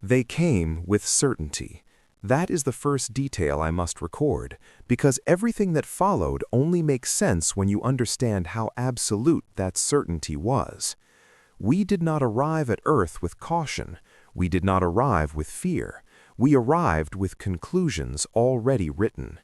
They came with certainty. That is the first detail I must record, because everything that followed only makes sense when you understand how absolute that certainty was. We did not arrive at Earth with caution. We did not arrive with fear. We arrived with conclusions already written.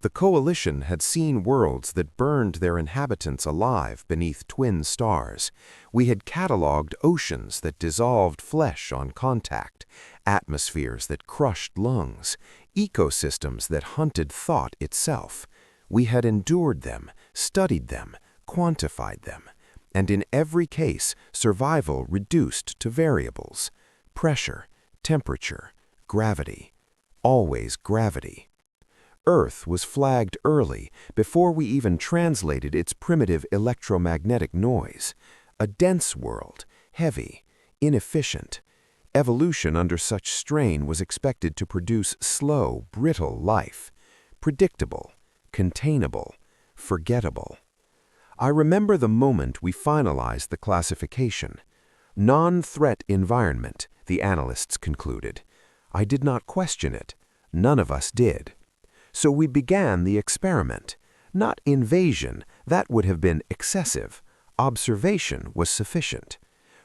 The coalition had seen worlds that burned their inhabitants alive beneath twin stars. We had catalogued oceans that dissolved flesh on contact, atmospheres that crushed lungs, ecosystems that hunted thought itself. We had endured them, studied them, quantified them. And in every case, survival reduced to variables: pressure, temperature, gravity. Always gravity. Earth was flagged early, before we even translated its primitive electromagnetic noise. A dense world, heavy, inefficient. Evolution under such strain was expected to produce slow, brittle life. Predictable, containable, forgettable. I remember the moment we finalized the classification. Non-threat environment, the analysts concluded. I did not question it. None of us did. So we began the experiment. Not invasion, that would have been excessive. Observation was sufficient.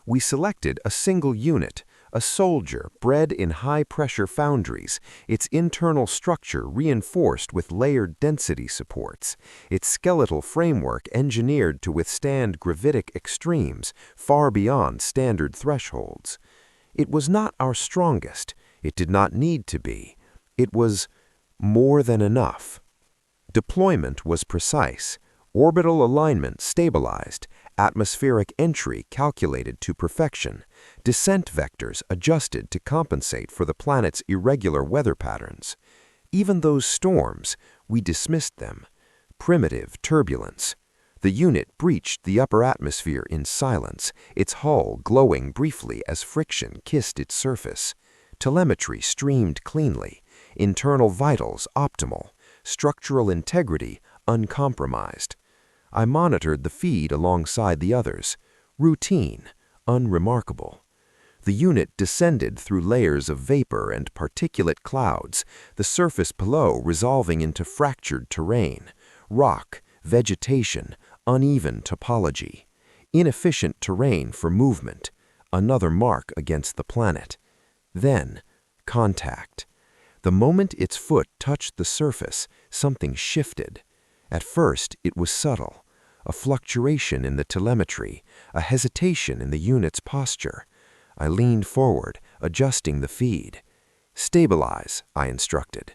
We selected a single unit, a soldier bred in high-pressure foundries, its internal structure reinforced with layered density supports, its skeletal framework engineered to withstand gravitic extremes far beyond standard thresholds. It was not our strongest. It did not need to be. It was more than enough. Deployment was precise, orbital alignment stabilized, atmospheric entry calculated to perfection, descent vectors adjusted to compensate for the planet's irregular weather patterns. Even those storms, we dismissed them. Primitive turbulence. The unit breached the upper atmosphere in silence, its hull glowing briefly as friction kissed its surface. Telemetry streamed cleanly. Internal vitals optimal, structural integrity uncompromised. I monitored the feed alongside the others. Routine, unremarkable. The unit descended through layers of vapor and particulate clouds, the surface below resolving into fractured terrain, rock, vegetation, uneven topology. Inefficient terrain for movement, another mark against the planet. Then, contact. The moment its foot touched the surface, something shifted. At first, it was subtle, a fluctuation in the telemetry, a hesitation in the unit's posture. I leaned forward, adjusting the feed. "Stabilize," I instructed.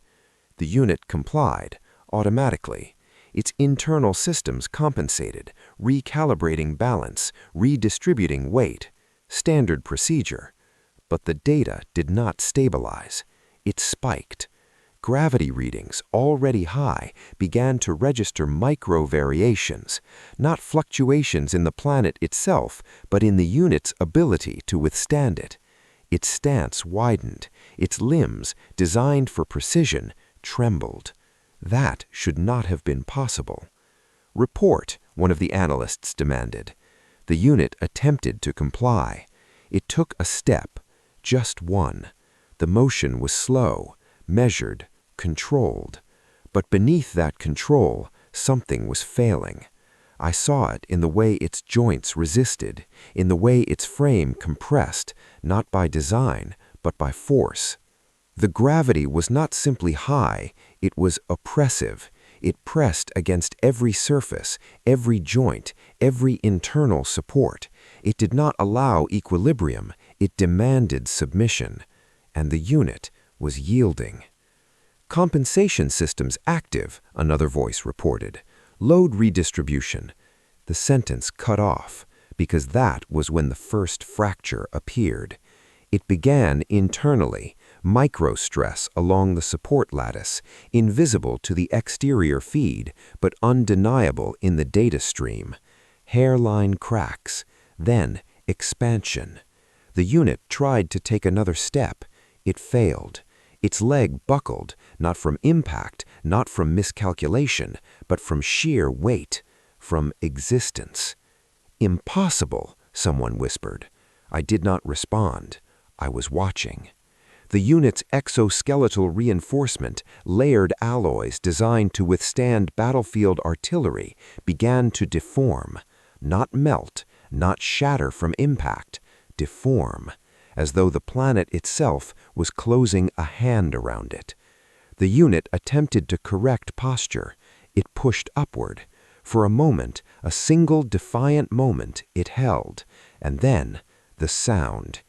The unit complied, automatically. Its internal systems compensated, recalibrating balance, redistributing weight. Standard procedure. But the data did not stabilize. It spiked. Gravity readings, already high, began to register micro-variations, not fluctuations in the planet itself, but in the unit's ability to withstand it. Its stance widened. Its limbs, designed for precision, trembled. That should not have been possible. "Report," one of the analysts demanded. The unit attempted to comply. It took a step, just one. The motion was slow, measured, controlled. But beneath that control, something was failing. I saw it in the way its joints resisted, in the way its frame compressed, not by design, but by force. The gravity was not simply high, it was oppressive. It pressed against every surface, every joint, every internal support. It did not allow equilibrium, it demanded submission. And the unit was yielding. "Compensation systems active," another voice reported. "Load redistribution." The sentence cut off, because that was when the first fracture appeared. It began internally, microstress along the support lattice, invisible to the exterior feed, but undeniable in the data stream. Hairline cracks, then expansion. The unit tried to take another step. It failed. Its leg buckled, not from impact, not from miscalculation, but from sheer weight, from existence. "Impossible," someone whispered. I did not respond. I was watching. The unit's exoskeletal reinforcement, layered alloys designed to withstand battlefield artillery, began to deform, not melt, not shatter from impact, deform, as though the planet itself was closing a hand around it. The unit attempted to correct posture. It pushed upward. For a moment, a single defiant moment, it held, and then the sound.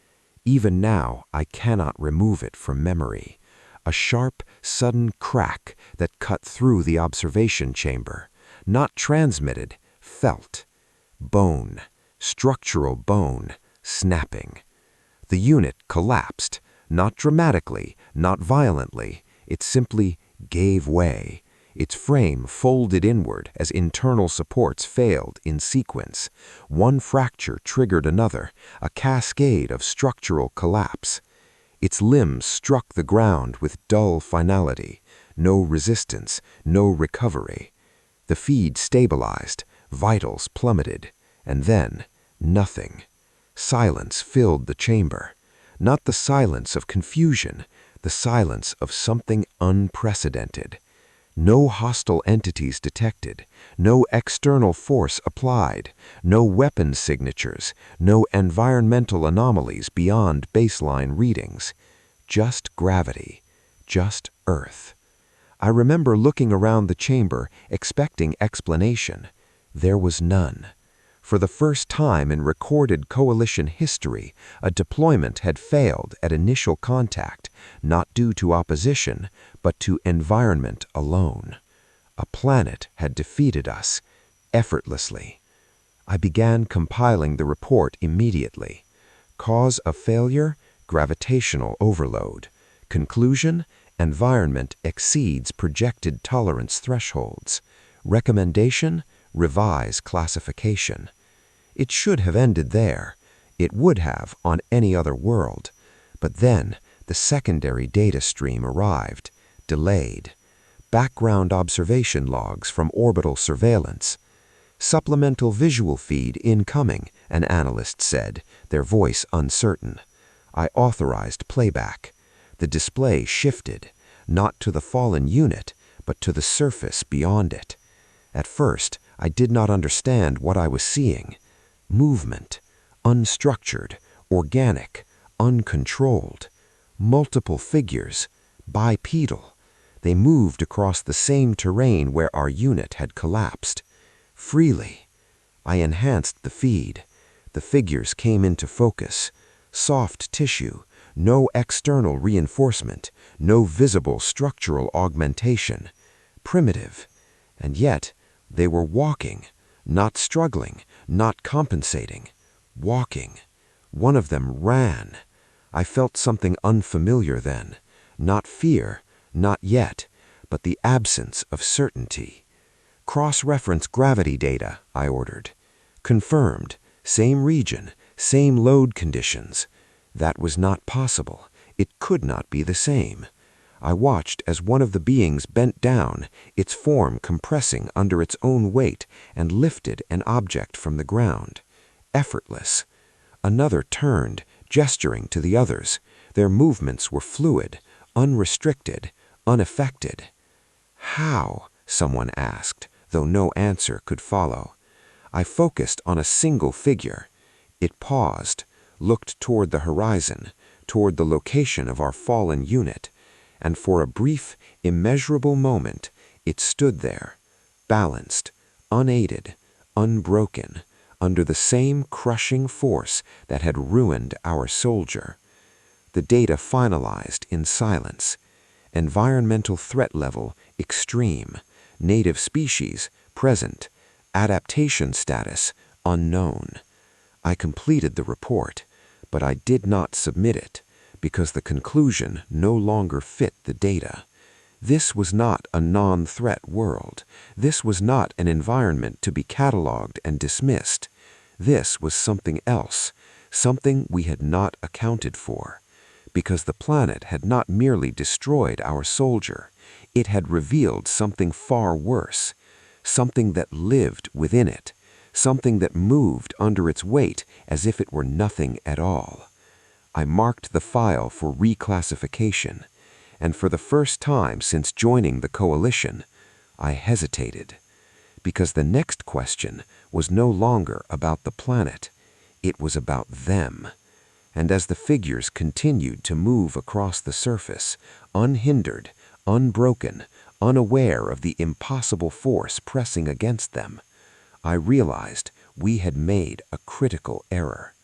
Even now, I cannot remove it from memory. A sharp, sudden crack that cut through the observation chamber. Not transmitted, felt. Bone, structural bone, snapping. The unit collapsed, not dramatically, not violently. It simply gave way. Its frame folded inward as internal supports failed in sequence. One fracture triggered another, a cascade of structural collapse. Its limbs struck the ground with dull finality. No resistance, no recovery. The feed stabilized, vitals plummeted, and then nothing. Silence filled the chamber. Not the silence of confusion, the silence of something unprecedented. No hostile entities detected, no external force applied, no weapon signatures, no environmental anomalies beyond baseline readings. Just gravity, just Earth. I remember looking around the chamber, expecting explanation. There was none. For the first time in recorded coalition history, a deployment had failed at initial contact, not due to opposition, but to environment alone. A planet had defeated us, effortlessly. I began compiling the report immediately. Cause of failure, gravitational overload. Conclusion, environment exceeds projected tolerance thresholds. Recommendation, revise classification. It should have ended there. It would have on any other world. But then the secondary data stream arrived, delayed. Background observation logs from orbital surveillance. Supplemental visual feed incoming, an analyst said, their voice uncertain. I authorized playback. The display shifted, not to the fallen unit, but to the surface beyond it. At first, I did not understand what I was seeing. Movement, unstructured, organic, uncontrolled. Multiple figures, bipedal. They moved across the same terrain where our unit had collapsed. Freely. I enhanced the feed. The figures came into focus. Soft tissue, no external reinforcement, no visible structural augmentation. Primitive. And yet, they were walking, not struggling, not compensating. Walking. One of them ran. I felt something unfamiliar then. Not fear, not yet, but the absence of certainty. Cross-reference gravity data, I ordered. Confirmed. Same region, same load conditions. That was not possible. It could not be the same. I watched as one of the beings bent down, its form compressing under its own weight, and lifted an object from the ground. Effortless. Another turned, gesturing to the others. Their movements were fluid, unrestricted, unaffected. How? Someone asked, though no answer could follow. I focused on a single figure. It paused, looked toward the horizon, toward the location of our fallen unit, and for a brief, immeasurable moment, it stood there, balanced, unaided, unbroken, under the same crushing force that had ruined our soldier. The data finalized in silence. Environmental threat level, extreme. Native species, present. Adaptation status, unknown. I completed the report, but I did not submit it, because the conclusion no longer fit the data. This was not a non-threat world. This was not an environment to be cataloged and dismissed. This was something else, something we had not accounted for. Because the planet had not merely destroyed our soldier, it had revealed something far worse, something that lived within it, something that moved under its weight as if it were nothing at all. I marked the file for reclassification, and for the first time since joining the coalition, I hesitated, because the next question was no longer about the planet. It was about them. And as the figures continued to move across the surface, unhindered, unbroken, unaware of the impossible force pressing against them, I realized we had made a critical error.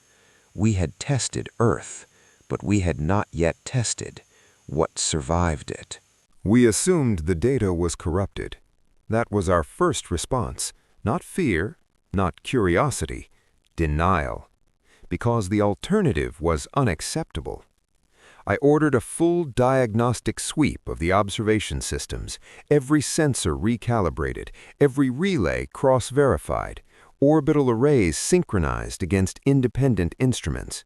We had tested Earth, but we had not yet tested what survived it. We assumed the data was corrupted. That was our first response. Not fear, not curiosity, denial. Because the alternative was unacceptable. I ordered a full diagnostic sweep of the observation systems, every sensor recalibrated, every relay cross-verified, orbital arrays synchronized against independent instruments.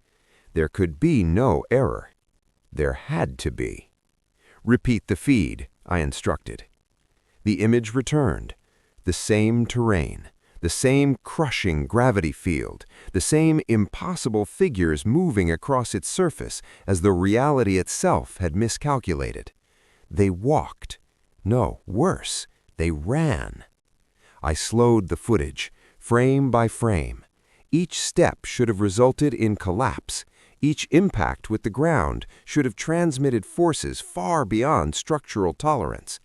There could be no error. There had to be. Repeat the feed, I instructed. The image returned. The same terrain, the same crushing gravity field, the same impossible figures moving across its surface as though reality itself had miscalculated. They walked. No, worse, they ran. I slowed the footage, frame by frame. Each step should have resulted in collapse. Each impact with the ground should have transmitted forces far beyond structural tolerance.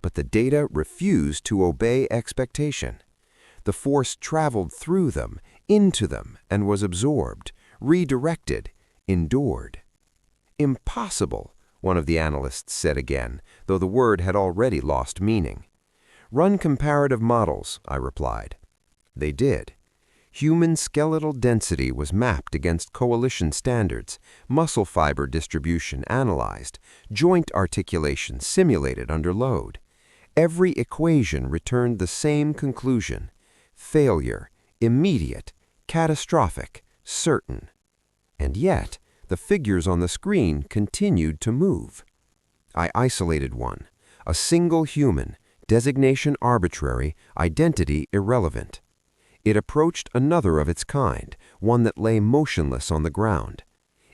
But the data refused to obey expectation. The force traveled through them, into them, and was absorbed, redirected, endured. Impossible, one of the analysts said again, though the word had already lost meaning. Run comparative models, I replied. They did. Human skeletal density was mapped against coalition standards, muscle fiber distribution analyzed, joint articulation simulated under load. Every equation returned the same conclusion: failure, immediate, catastrophic, certain. And yet, the figures on the screen continued to move. I isolated one, a single human, designation arbitrary, identity irrelevant. It approached another of its kind, one that lay motionless on the ground.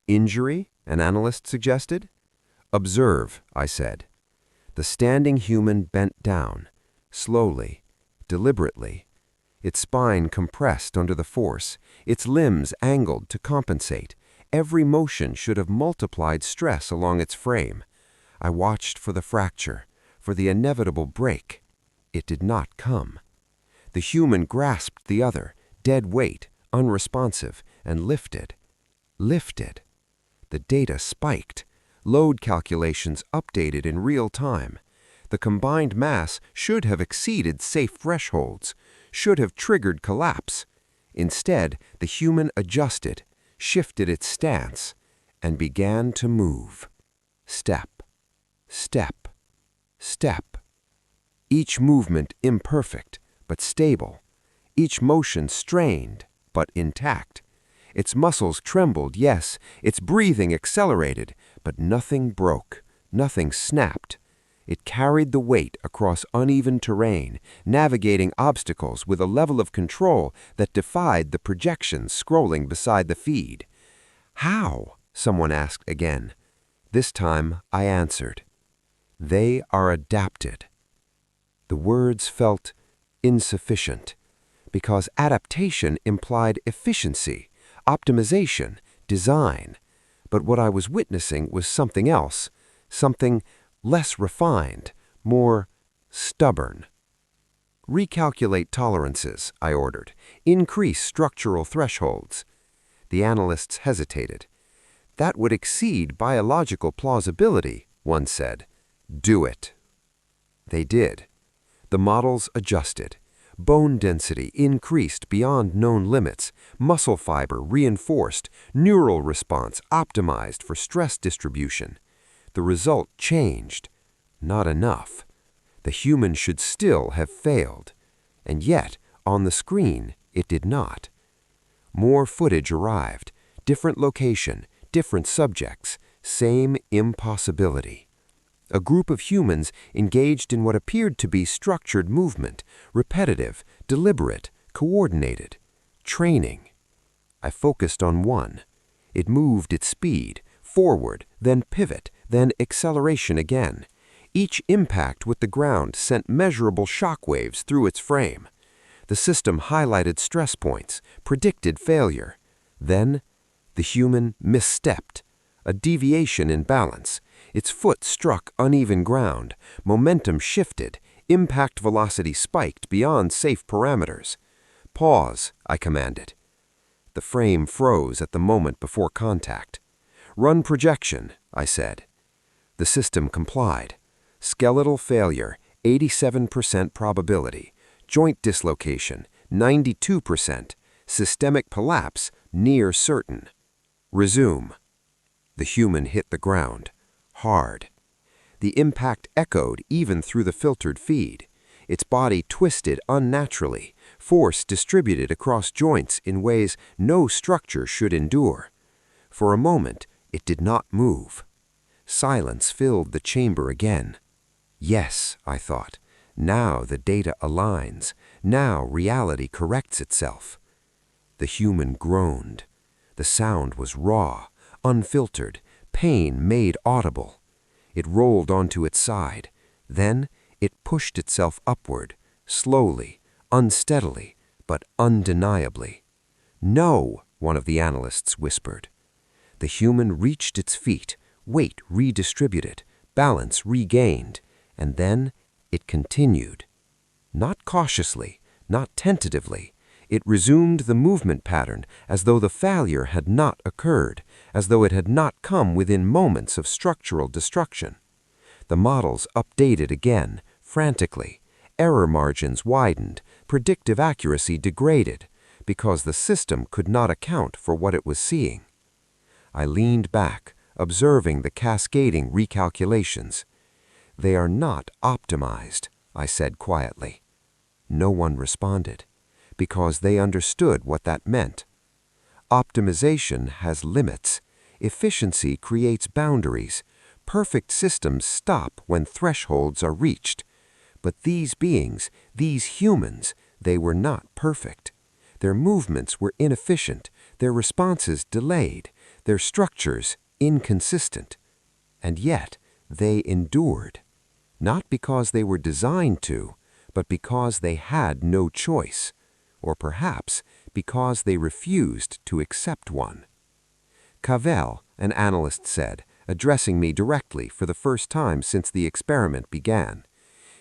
Injury, an analyst suggested? Observe, I said. The standing human bent down, slowly, deliberately. Its spine compressed under the force, its limbs angled to compensate. Every motion should have multiplied stress along its frame. I watched for the fracture, for the inevitable break. It did not come. The human grasped the other, dead weight, unresponsive, and lifted. Lifted. The data spiked. Load calculations updated in real time. The combined mass should have exceeded safe thresholds, should have triggered collapse. Instead, the human adjusted, shifted its stance, and began to move. Step, step, step. Each movement imperfect, but stable. Each motion strained, but intact. Its muscles trembled, yes, its breathing accelerated, but nothing broke, nothing snapped. It carried the weight across uneven terrain, navigating obstacles with a level of control that defied the projections scrolling beside the feed. How? Someone asked again. This time I answered. They are adapted. The words felt insufficient, because adaptation implied efficiency, optimization, design. But what I was witnessing was something else, something less refined, more stubborn. Recalculate tolerances, I ordered. Increase structural thresholds. The analysts hesitated. That would exceed biological plausibility, one said. Do it. They did. The models adjusted. Bone density increased beyond known limits, muscle fiber reinforced, neural response optimized for stress distribution. The result changed. Not enough. The human should still have failed. And yet, on the screen, it did not. More footage arrived. Different location, different subjects, same impossibility. A group of humans engaged in what appeared to be structured movement, repetitive, deliberate, coordinated. Training. I focused on one. It moved at speed, forward, then pivot, then acceleration again. Each impact with the ground sent measurable shock waves through its frame. The system highlighted stress points, predicted failure. Then, the human misstepped. A deviation in balance. Its foot struck uneven ground, momentum shifted, impact velocity spiked beyond safe parameters. "Pause," I commanded. The frame froze at the moment before contact. "Run projection," I said. The system complied. Skeletal failure, 87% probability. Joint dislocation, 92%. Systemic collapse, near certain. "Resume." The human hit the ground. Hard. The impact echoed even through the filtered feed. Its body twisted unnaturally, force distributed across joints in ways no structure should endure. For a moment, it did not move. Silence filled the chamber again. Yes, I thought, now the data aligns. Now reality corrects itself. The human groaned. The sound was raw, unfiltered, pain made audible. It rolled onto its side. Then it pushed itself upward, slowly, unsteadily, but undeniably. "No," one of the analysts whispered. The human reached its feet, weight redistributed, balance regained, and then it continued. Not cautiously, not tentatively. It resumed the movement pattern as though the failure had not occurred, as though it had not come within moments of structural destruction. The models updated again, frantically. Error margins widened, predictive accuracy degraded, because the system could not account for what it was seeing. I leaned back, observing the cascading recalculations. "They are not optimized," I said quietly. No one responded, because they understood what that meant. Optimization has limits. Efficiency creates boundaries. Perfect systems stop when thresholds are reached. But these beings, these humans, they were not perfect. Their movements were inefficient, their responses delayed, their structures inconsistent. And yet, they endured. Not because they were designed to, but because they had no choice. Or perhaps because they refused to accept one. Cavell, an analyst said, addressing me directly for the first time since the experiment began,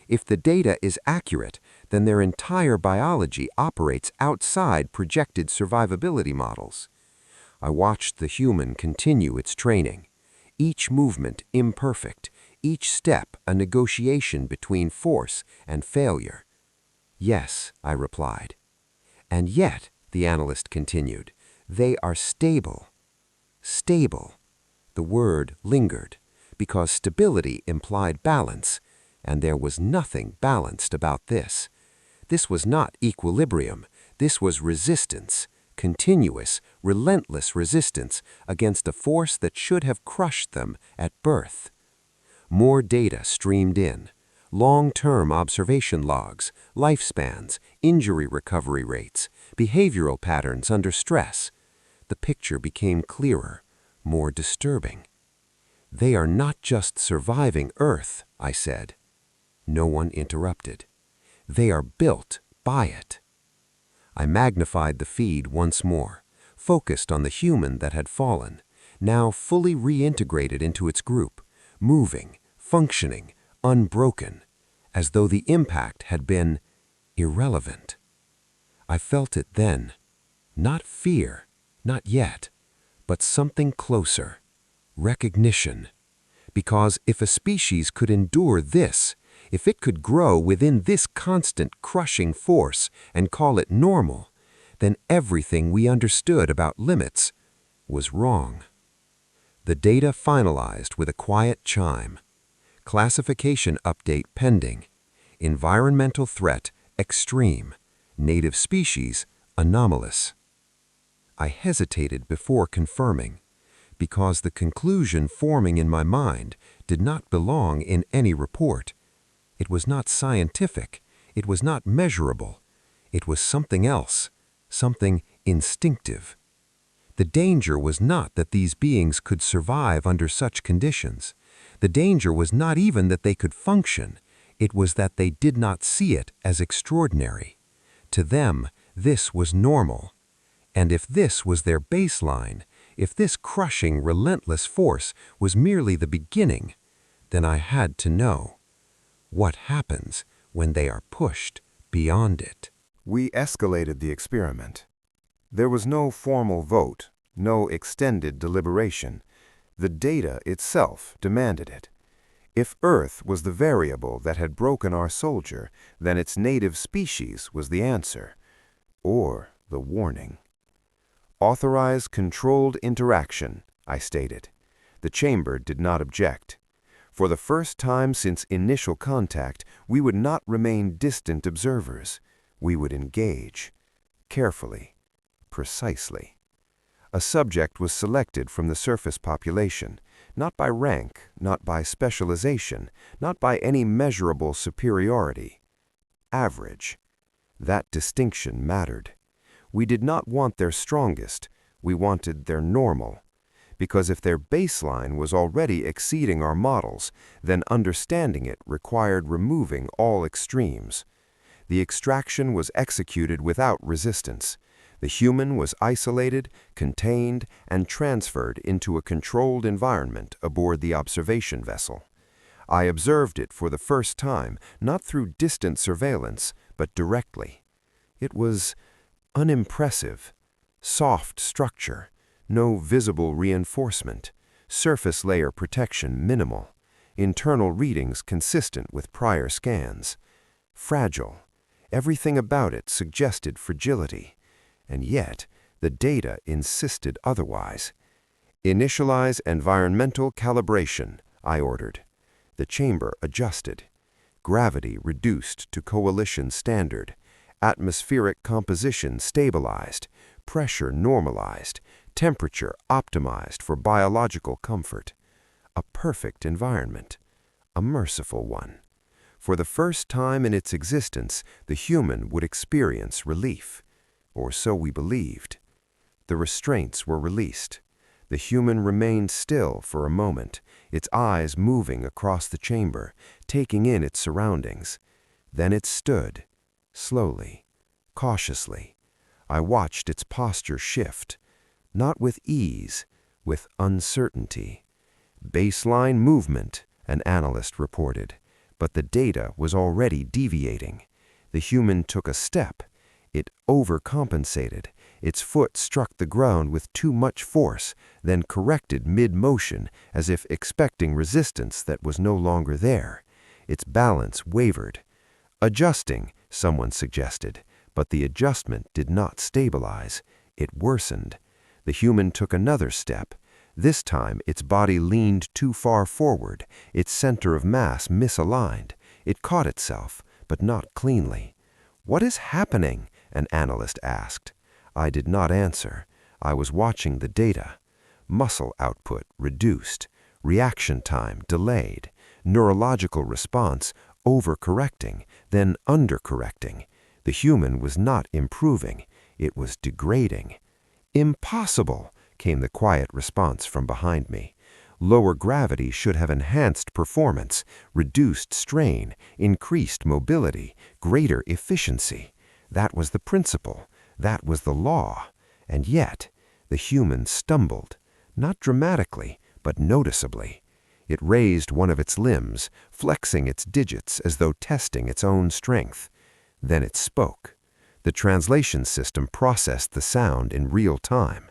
"If the data is accurate, then their entire biology operates outside projected survivability models." I watched the human continue its training. Each movement imperfect, each step a negotiation between force and failure. "Yes," I replied. "And yet," the analyst continued, "they are stable." Stable. The word lingered, because stability implied balance, and there was nothing balanced about this. This was not equilibrium. This was resistance, continuous, relentless resistance against a force that should have crushed them at birth. More data streamed in. Long-term observation logs, lifespans, injury recovery rates, behavioral patterns under stress. The picture became clearer, more disturbing. "They are not just surviving Earth," I said. No one interrupted. "They are built by it." I magnified the feed once more, focused on the human that had fallen, now fully reintegrated into its group, moving, functioning, unbroken, as though the impact had been irrelevant. I felt it then. Not fear, not yet, but something closer. Recognition. Because if a species could endure this, if it could grow within this constant crushing force and call it normal, then everything we understood about limits was wrong. The data finalized with a quiet chime. Classification update pending. Environmental threat extreme. Native species anomalous. I hesitated before confirming, because the conclusion forming in my mind did not belong in any report. It was not scientific. It was not measurable. It was something else, something instinctive. The danger was not that these beings could survive under such conditions. The danger was not even that they could function. It was that they did not see it as extraordinary. To them, this was normal. And if this was their baseline, if this crushing, relentless force was merely the beginning, then I had to know. What happens when they are pushed beyond it? We escalated the experiment. There was no formal vote, no extended deliberation. The data itself demanded it. If Earth was the variable that had broken our soldier, then its native species was the answer, or the warning. Authorize controlled interaction, I stated. The chamber did not object. For the first time since initial contact, we would not remain distant observers. We would engage, carefully, precisely. A subject was selected from the surface population, not by rank, not by specialization, not by any measurable superiority. Average. That distinction mattered. We did not want their strongest, we wanted their normal. Because if their baseline was already exceeding our models, then understanding it required removing all extremes. The extraction was executed without resistance. The human was isolated, contained, and transferred into a controlled environment aboard the observation vessel. I observed it for the first time, not through distant surveillance, but directly. It was unimpressive. Soft structure, no visible reinforcement, surface layer protection minimal, internal readings consistent with prior scans. Fragile. Everything about it suggested fragility. And yet, the data insisted otherwise. Initialize environmental calibration, I ordered. The chamber adjusted. Gravity reduced to coalition standard. Atmospheric composition stabilized. Pressure normalized. Temperature optimized for biological comfort. A perfect environment. A merciful one. For the first time in its existence, the human would experience relief. Or so we believed. The restraints were released. The human remained still for a moment, its eyes moving across the chamber, taking in its surroundings. Then it stood, slowly, cautiously. I watched its posture shift, not with ease, with uncertainty. Baseline movement, an analyst reported, but the data was already deviating. The human took a step. It overcompensated. Its foot struck the ground with too much force, then corrected mid-motion as if expecting resistance that was no longer there. Its balance wavered. Adjusting, someone suggested, but the adjustment did not stabilize. It worsened. The human took another step. This time, its body leaned too far forward, its center of mass misaligned. It caught itself, but not cleanly. "What is happening?" an analyst asked. I did not answer. I was watching the data. Muscle output reduced, reaction time delayed, neurological response overcorrecting, then undercorrecting. The human was not improving. It was degrading. "Impossible," came the quiet response from behind me. Lower gravity should have enhanced performance, reduced strain, increased mobility, greater efficiency. That was the principle. That was the law. And yet, the human stumbled, not dramatically, but noticeably. It raised one of its limbs, flexing its digits as though testing its own strength. Then it spoke. The translation system processed the sound in real time.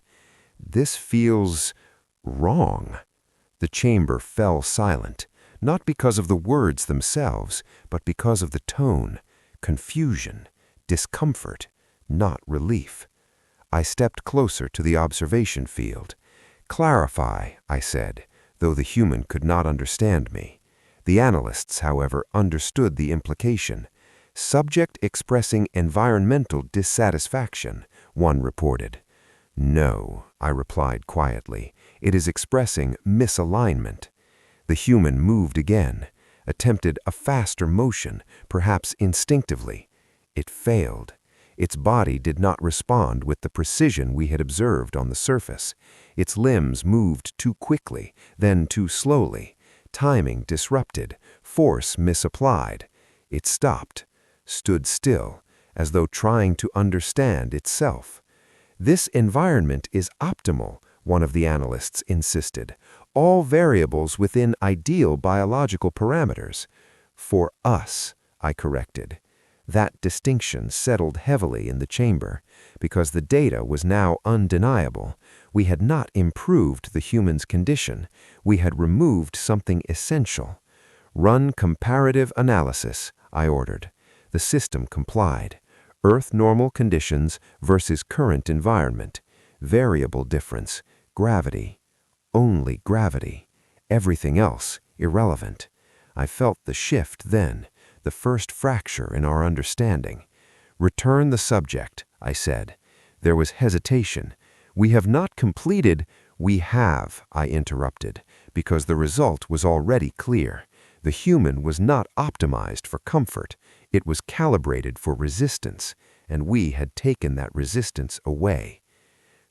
"This feels wrong." The chamber fell silent, not because of the words themselves, but because of the tone, confusion, discomfort, not relief. I stepped closer to the observation field. "Clarify," I said, though the human could not understand me. The analysts, however, understood the implication. "Subject expressing environmental dissatisfaction," one reported. "No," I replied quietly. "It is expressing misalignment." The human moved again, attempted a faster motion, perhaps instinctively. It failed. Its body did not respond with the precision we had observed on the surface. Its limbs moved too quickly, then too slowly. Timing disrupted, force misapplied. It stopped, stood still, as though trying to understand itself. This environment is optimal, one of the analysts insisted. All variables within ideal biological parameters. For us, I corrected. That distinction settled heavily in the chamber, because the data was now undeniable. We had not improved the human's condition. We had removed something essential. Run comparative analysis, I ordered. The system complied. Earth normal conditions versus current environment. Variable difference. Gravity. Only gravity. Everything else irrelevant. I felt the shift then, the first fracture in our understanding. Return the subject, I said. There was hesitation. We have not completed. We have, I interrupted, because the result was already clear. The human was not optimized for comfort. It was calibrated for resistance, and we had taken that resistance away.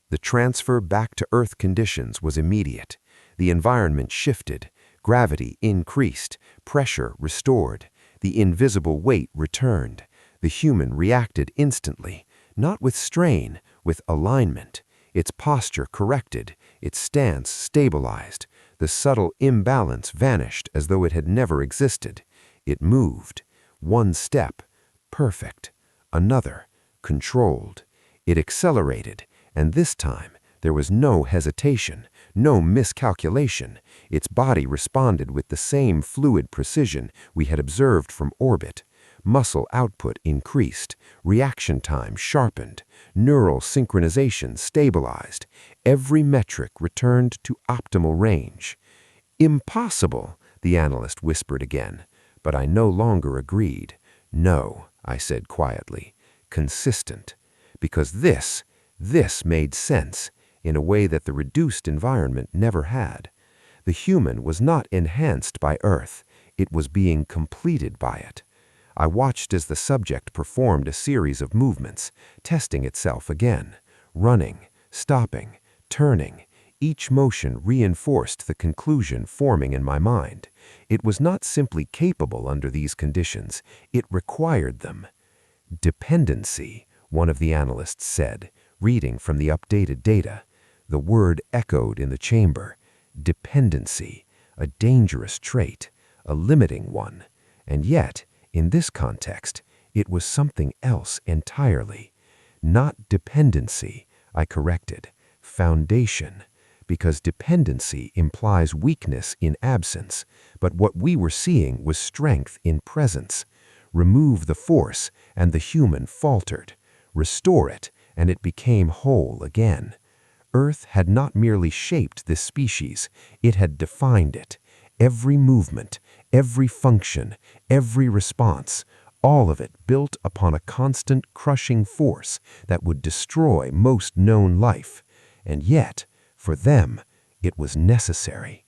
The transfer back to Earth conditions was immediate. The environment shifted. Gravity increased. Pressure restored. The invisible weight returned. The human reacted instantly, not with strain, with alignment. Its posture corrected. Its stance stabilized. The subtle imbalance vanished as though it had never existed. It moved. One step, perfect. Another, controlled. It accelerated, and this time there was no hesitation, no miscalculation. Its body responded with the same fluid precision we had observed from orbit. Muscle output increased, reaction time sharpened, neural synchronization stabilized. Every metric returned to optimal range. Impossible, the analyst whispered again, but I no longer agreed. No, I said quietly, consistent, because this made sense in a way that the reduced environment never had. The human was not enhanced by Earth, it was being completed by it. I watched as the subject performed a series of movements, testing itself again, running, stopping, turning. Each motion reinforced the conclusion forming in my mind. It was not simply capable under these conditions, it required them. Dependency, one of the analysts said, reading from the updated data. The word echoed in the chamber. Dependency, a dangerous trait, a limiting one. And yet, in this context, it was something else entirely. Not dependency, I corrected, foundation, because dependency implies weakness in absence, but what we were seeing was strength in presence. Remove the force, and the human faltered. Restore it, and it became whole again. Earth had not merely shaped this species, it had defined it. Every movement, every function, every response, all of it built upon a constant crushing force that would destroy most known life. And yet, for them, it was necessary.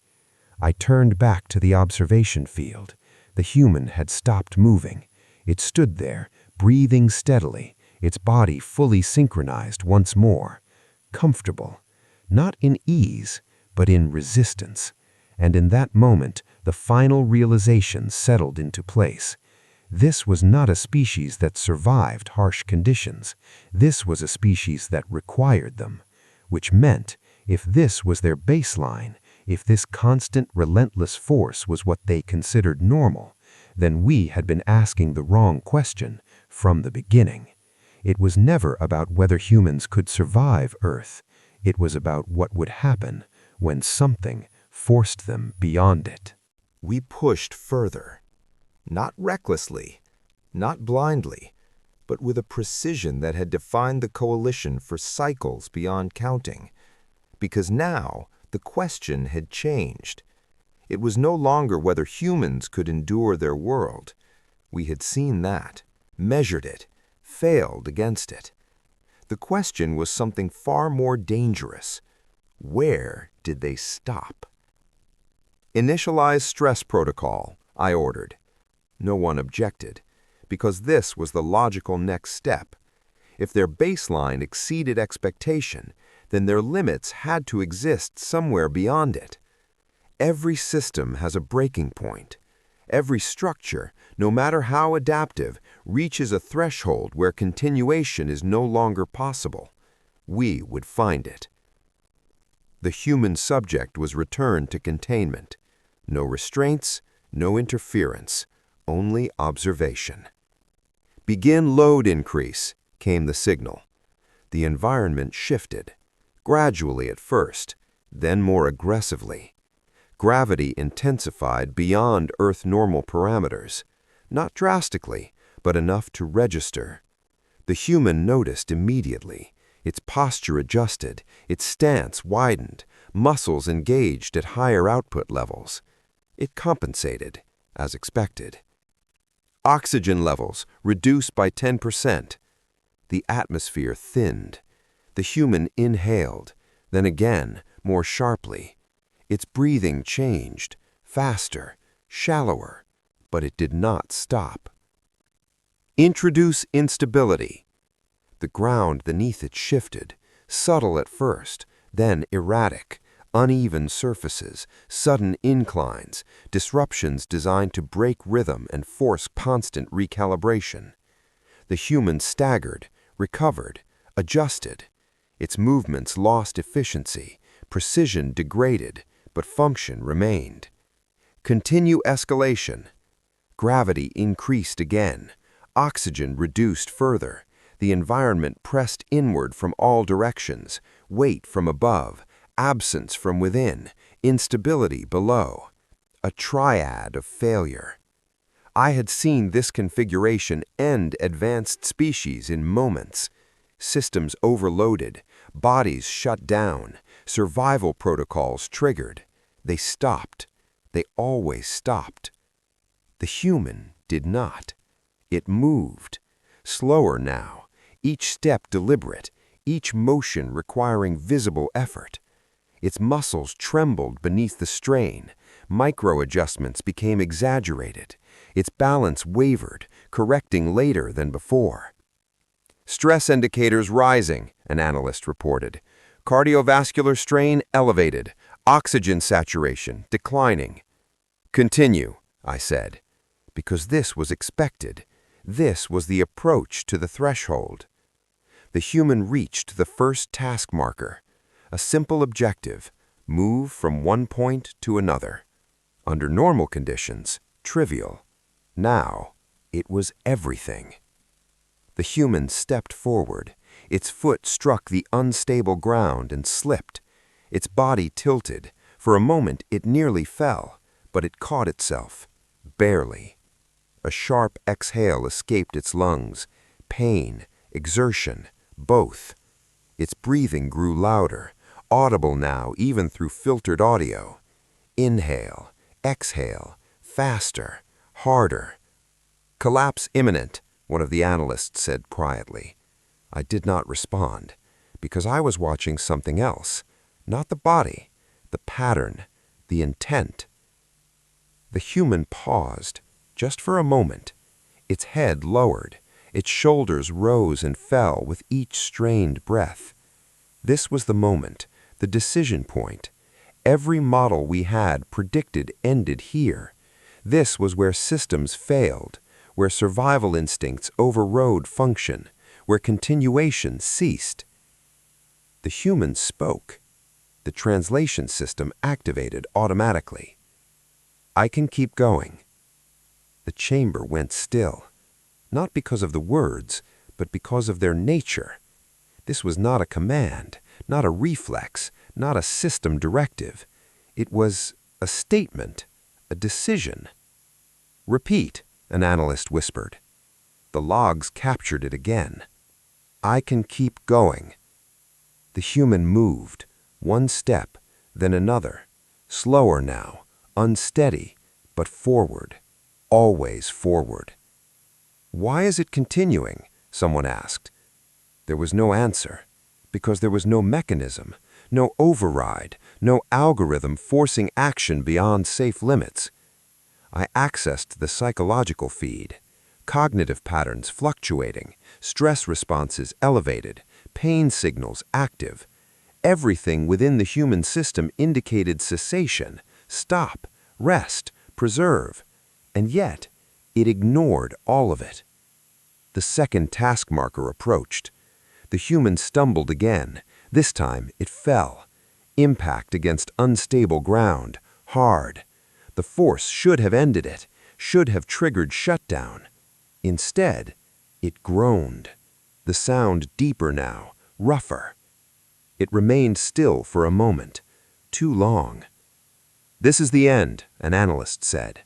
I turned back to the observation field. The human had stopped moving. It stood there, breathing steadily, its body fully synchronized once more. Comfortable, not in ease, but in resistance. And in that moment, the final realization settled into place. This was not a species that survived harsh conditions. This was a species that required them, which meant if this was their baseline, if this constant, relentless force was what they considered normal, then we had been asking the wrong question from the beginning. It was never about whether humans could survive Earth. It was about what would happen when something forced them beyond it. We pushed further, not recklessly, not blindly, but with a precision that had defined the coalition for cycles beyond counting. Because now the question had changed. It was no longer whether humans could endure their world. We had seen that, measured it, failed against it. The question was something far more dangerous. Where did they stop? Initialize stress protocol, I ordered. No one objected, because this was the logical next step. If their baseline exceeded expectation, then their limits had to exist somewhere beyond it. Every system has a breaking point. Every structure, no matter how adaptive, reaches a threshold where continuation is no longer possible. We would find it. The human subject was returned to containment. No restraints, no interference, only observation. "Begin load increase," came the signal. The environment shifted, gradually at first, then more aggressively. Gravity intensified beyond Earth normal parameters, not drastically, but enough to register. The human noticed immediately. Its posture adjusted, its stance widened, muscles engaged at higher output levels. It compensated, as expected. Oxygen levels reduced by 10%. The atmosphere thinned. The human inhaled, then again, more sharply. Its breathing changed, faster, shallower, but it did not stop. Introduce instability. The ground beneath it shifted, subtle at first, then erratic, uneven surfaces, sudden inclines, disruptions designed to break rhythm and force constant recalibration. The human staggered, recovered, adjusted. Its movements lost efficiency, precision degraded, but function remained. Continue escalation. Gravity increased again. Oxygen reduced further. The environment pressed inward from all directions, weight from above, absence from within, instability below. A triad of failure. I had seen this configuration end advanced species in moments. Systems overloaded, bodies shut down, survival protocols triggered. They stopped. They always stopped. The human did not. It moved. Slower now, each step deliberate, each motion requiring visible effort. Its muscles trembled beneath the strain. Micro-adjustments became exaggerated. Its balance wavered, correcting later than before. "Stress indicators rising," an analyst reported. "Cardiovascular strain elevated. Oxygen saturation declining." "Continue," I said, because this was expected. This was the approach to the threshold. The human reached the first task marker. A simple objective, move from one point to another. Under normal conditions, trivial. Now, it was everything. The human stepped forward. Its foot struck the unstable ground and slipped. Its body tilted. For a moment, it nearly fell, but it caught itself. Barely. A sharp exhale escaped its lungs. Pain, exertion, both. Its breathing grew louder, audible now even through filtered audio. Inhale, exhale, faster, harder. "Collapse imminent," one of the analysts said quietly. I did not respond, because I was watching something else, not the body, the pattern, the intent. The human paused, just for a moment. Its head lowered. Its shoulders rose and fell with each strained breath. This was the moment, the decision point. Every model we had predicted ended here. This was where systems failed, where survival instincts overrode function, where continuation ceased. The human spoke. The translation system activated automatically. "I can keep going." The chamber went still, not because of the words, but because of their nature. This was not a command, not a reflex, not a system directive. It was a statement, a decision. "Repeat," an analyst whispered. The logs captured it again. "I can keep going." The human moved, one step, then another, slower now, unsteady, but forward, always forward. "Why is it continuing?" someone asked. There was no answer, because there was no mechanism, no override, no algorithm forcing action beyond safe limits. I accessed the psychological feed. cognitive patterns fluctuating, stress responses elevated, pain signals active. Everything within the human system indicated cessation, stop, rest, preserve, and yet it ignored all of it. The second task marker approached. The human stumbled again. This time it fell. Impact against unstable ground, hard. The force should have ended it, should have triggered shutdown. Instead, it groaned. The sound deeper now, rougher. It remained still for a moment, too long. "This is the end," an analyst said.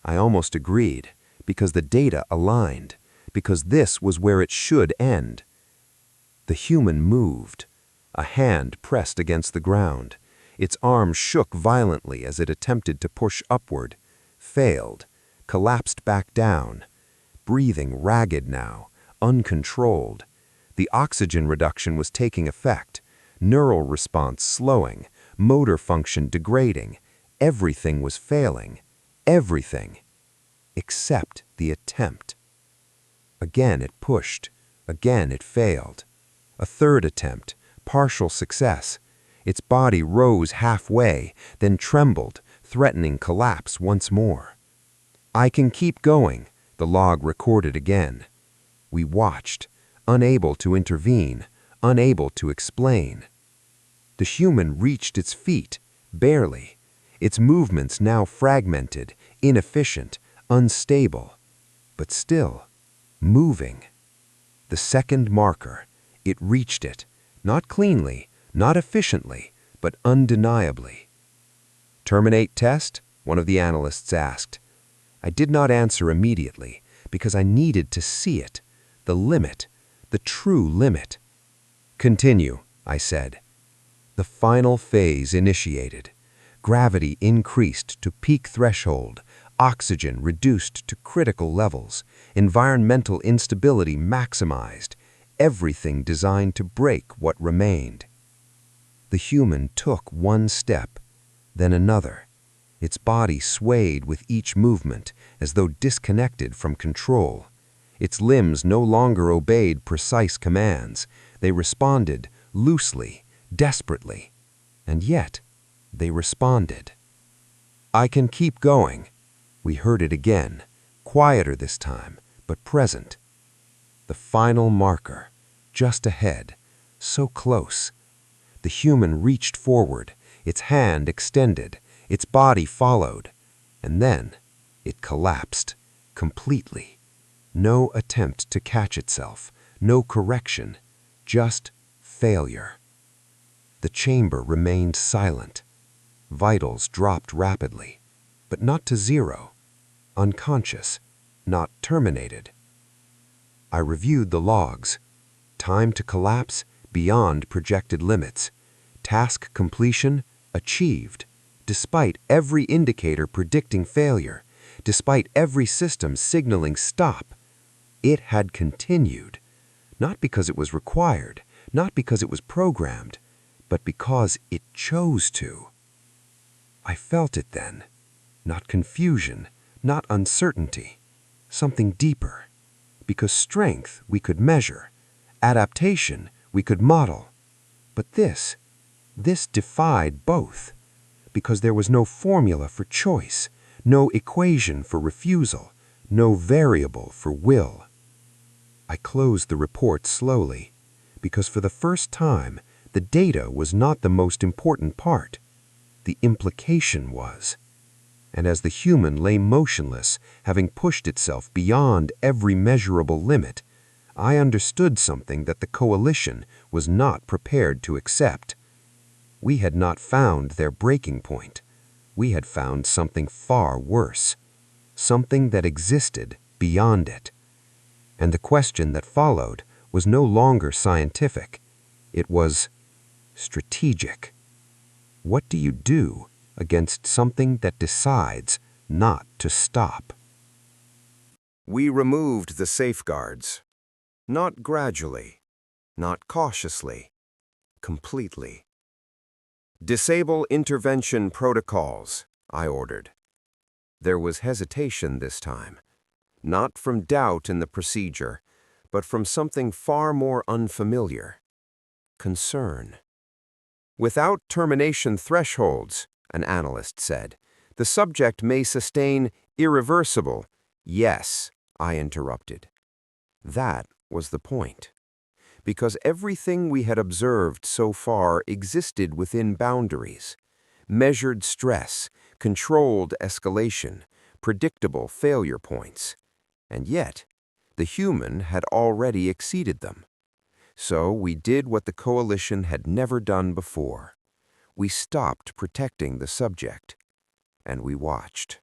I almost agreed, because the data aligned, because this was where it should end. The human moved. A hand pressed against the ground. Its arm shook violently as it attempted to push upward, failed, collapsed back down, breathing ragged now, uncontrolled. The oxygen reduction was taking effect, neural response slowing, motor function degrading. Everything was failing. Everything. Except the attempt. Again it pushed. Again it failed. A third attempt, partial success. Its body rose halfway, then trembled, threatening collapse once more. "I can keep going," the log recorded again. We watched, unable to intervene, unable to explain. The human reached its feet, barely. Its movements now fragmented, inefficient, unstable, but still moving. The second marker, it reached it, not cleanly, not efficiently, but undeniably. "Terminate test?" one of the analysts asked. I did not answer immediately, because I needed to see it, the limit, the true limit. "Continue," I said. The final phase initiated. Gravity increased to peak threshold, oxygen reduced to critical levels, environmental instability maximized, everything designed to break what remained. The human took one step, then another. Its body swayed with each movement as though disconnected from control. Its limbs no longer obeyed precise commands. They responded loosely, desperately. And yet, they responded. "I can keep going." We heard it again, quieter this time, but present. The final marker, just ahead, so close. The human reached forward, its hand extended, its body followed, and then it collapsed, completely. No attempt to catch itself, no correction, just failure. The chamber remained silent. Vitals dropped rapidly, but not to zero. Unconscious, not terminated. I reviewed the logs. Time to collapse beyond projected limits. Task completion achieved, despite every indicator predicting failure, despite every system signaling stop. It had continued, not because it was required, not because it was programmed, but because it chose to. I felt it then, not confusion, not uncertainty, something deeper. Because strength we could measure, adaptation we could model. But this defied both, because there was no formula for choice, no equation for refusal, no variable for will. I closed the report slowly, because for the first time, the data was not the most important part. The implication was. And as the human lay motionless, having pushed itself beyond every measurable limit, I understood something that the coalition was not prepared to accept. We had not found their breaking point. We had found something far worse, something that existed beyond it. And the question that followed was no longer scientific. It was strategic. What do you do against something that decides not to stop? We removed the safeguards. Not gradually, not cautiously, completely. "Disable intervention protocols," I ordered. There was hesitation this time. Not from doubt in the procedure, but from something far more unfamiliar: concern. Without termination thresholds, an analyst said, the subject may sustain irreversible. Yes, I interrupted. That was the point. Because everything we had observed so far existed within boundaries: measured stress, controlled escalation, predictable failure points. And yet, the human had already exceeded them. So we did what the coalition had never done before. We stopped protecting the subject, and we watched.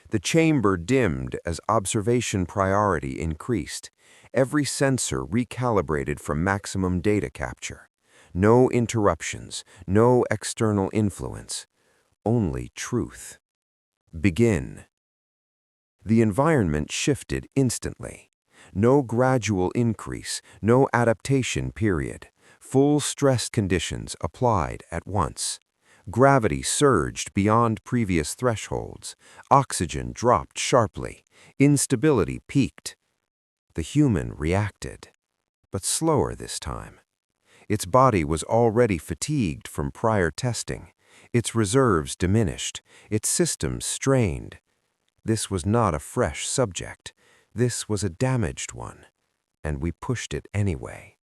The chamber dimmed as observation priority increased. Every sensor recalibrated for maximum data capture. No interruptions, no external influence, only truth. Begin. The environment shifted instantly. No gradual increase, no adaptation period. Full stress conditions applied at once. Gravity surged beyond previous thresholds. Oxygen dropped sharply. Instability peaked. The human reacted, but slower this time. Its body was already fatigued from prior testing. Its reserves diminished. Its systems strained. This was not a fresh subject. This was a damaged one, and we pushed it anyway.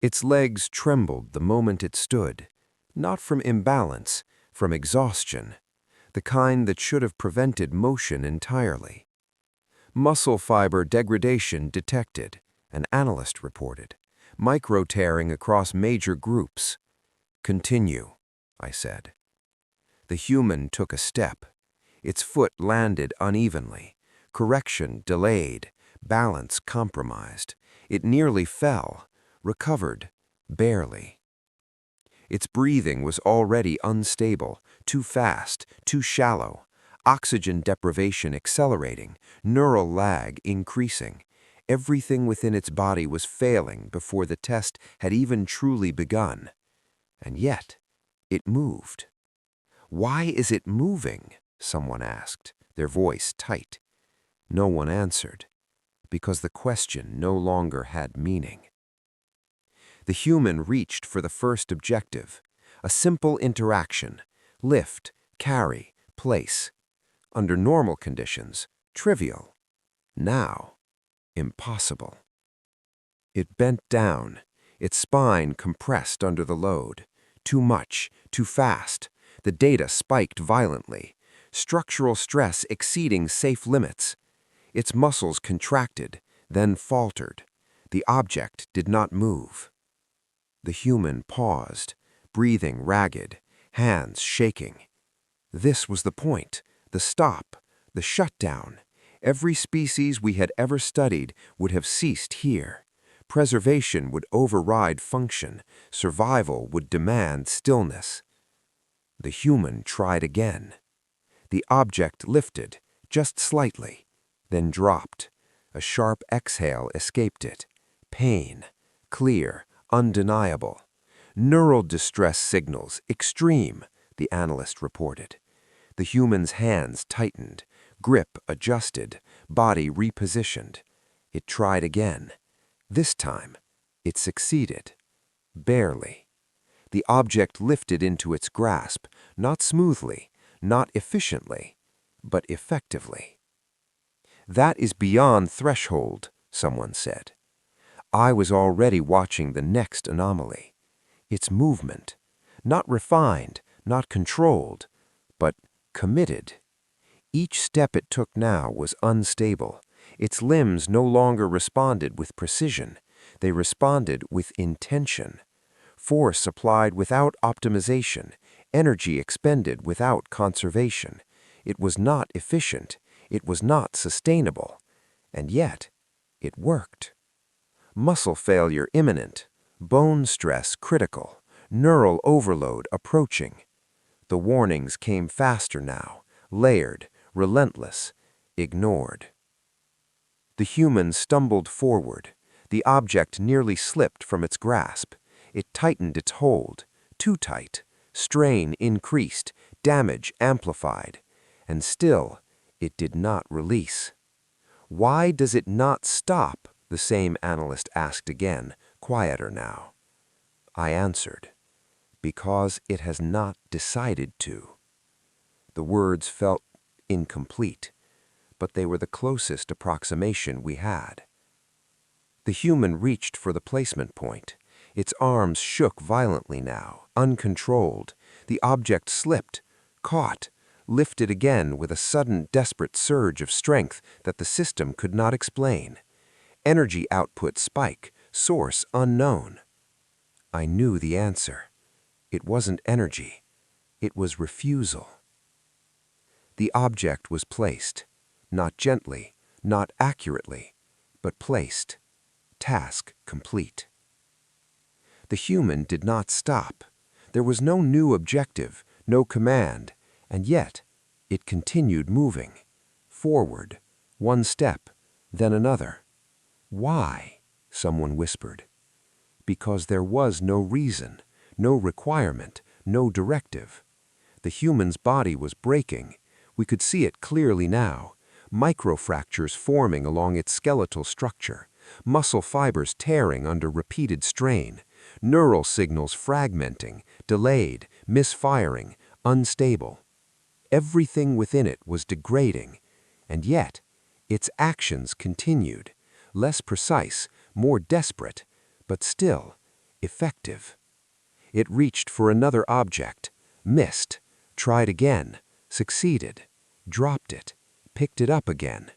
Its legs trembled the moment it stood, not from imbalance, from exhaustion, the kind that should have prevented motion entirely. Muscle fiber degradation detected, an analyst reported, micro-tearing across major groups. Continue, I said. The human took a step. Its foot landed unevenly. Correction delayed. Balance compromised. It nearly fell, recovered, barely. Its breathing was already unstable, too fast, too shallow. Oxygen deprivation accelerating, neural lag increasing. Everything within its body was failing before the test had even truly begun. And yet, it moved. Why is it moving? Someone asked, their voice tight. No one answered, because the question no longer had meaning. The human reached for the first objective, a simple interaction: lift, carry, place. Under normal conditions, trivial. Now, impossible. It bent down, its spine compressed under the load. Too much, too fast. The data spiked violently. Structural stress exceeding safe limits. Its muscles contracted, then faltered. The object did not move. The human paused, breathing ragged, hands shaking. This was the point, the stop, the shutdown. Every species we had ever studied would have ceased here. Preservation would override function. Survival would demand stillness. The human tried again. The object lifted, just slightly, then dropped. A sharp exhale escaped it. Pain, clear, undeniable. Neural distress signals, extreme, the analyst reported. The human's hands tightened, grip adjusted, body repositioned. It tried again. This time, it succeeded. Barely. The object lifted into its grasp, not smoothly, not efficiently, but effectively. That is beyond threshold, someone said. I was already watching the next anomaly. Its movement, not refined, not controlled, but committed. Each step it took now was unstable. Its limbs no longer responded with precision. They responded with intention. Force applied without optimization, energy expended without conservation. It was not efficient. It was not sustainable. And yet, it worked. Muscle failure imminent, bone stress critical, neural overload approaching. The warnings came faster now, layered, relentless, ignored. The human stumbled forward. The object nearly slipped from its grasp. It tightened its hold, too tight. Strain increased, damage amplified. And still, It did not release. Why does it not stop? The same analyst asked again, quieter now. I answered, because it has not decided to. The words felt incomplete, but they were the closest approximation we had. The human reached for the placement point. Its arms shook violently now, uncontrolled. The object slipped, caught, lifted again with a sudden desperate surge of strength that the system could not explain. Energy output spike, source unknown. I knew the answer. It wasn't energy. It was refusal. The object was placed, not gently, not accurately, but placed. Task complete. The human did not stop. There was no new objective, no command, and yet it continued moving. Forward, one step, then another. Why? Someone whispered. Because there was no reason, no requirement, no directive. The human's body was breaking. We could see it clearly now. Microfractures forming along its skeletal structure, muscle fibers tearing under repeated strain, neural signals fragmenting, delayed, misfiring, unstable. Everything within it was degrading, and yet its actions continued, less precise, more desperate, but still effective. It reached for another object, missed, tried again, succeeded, dropped it, picked it up again,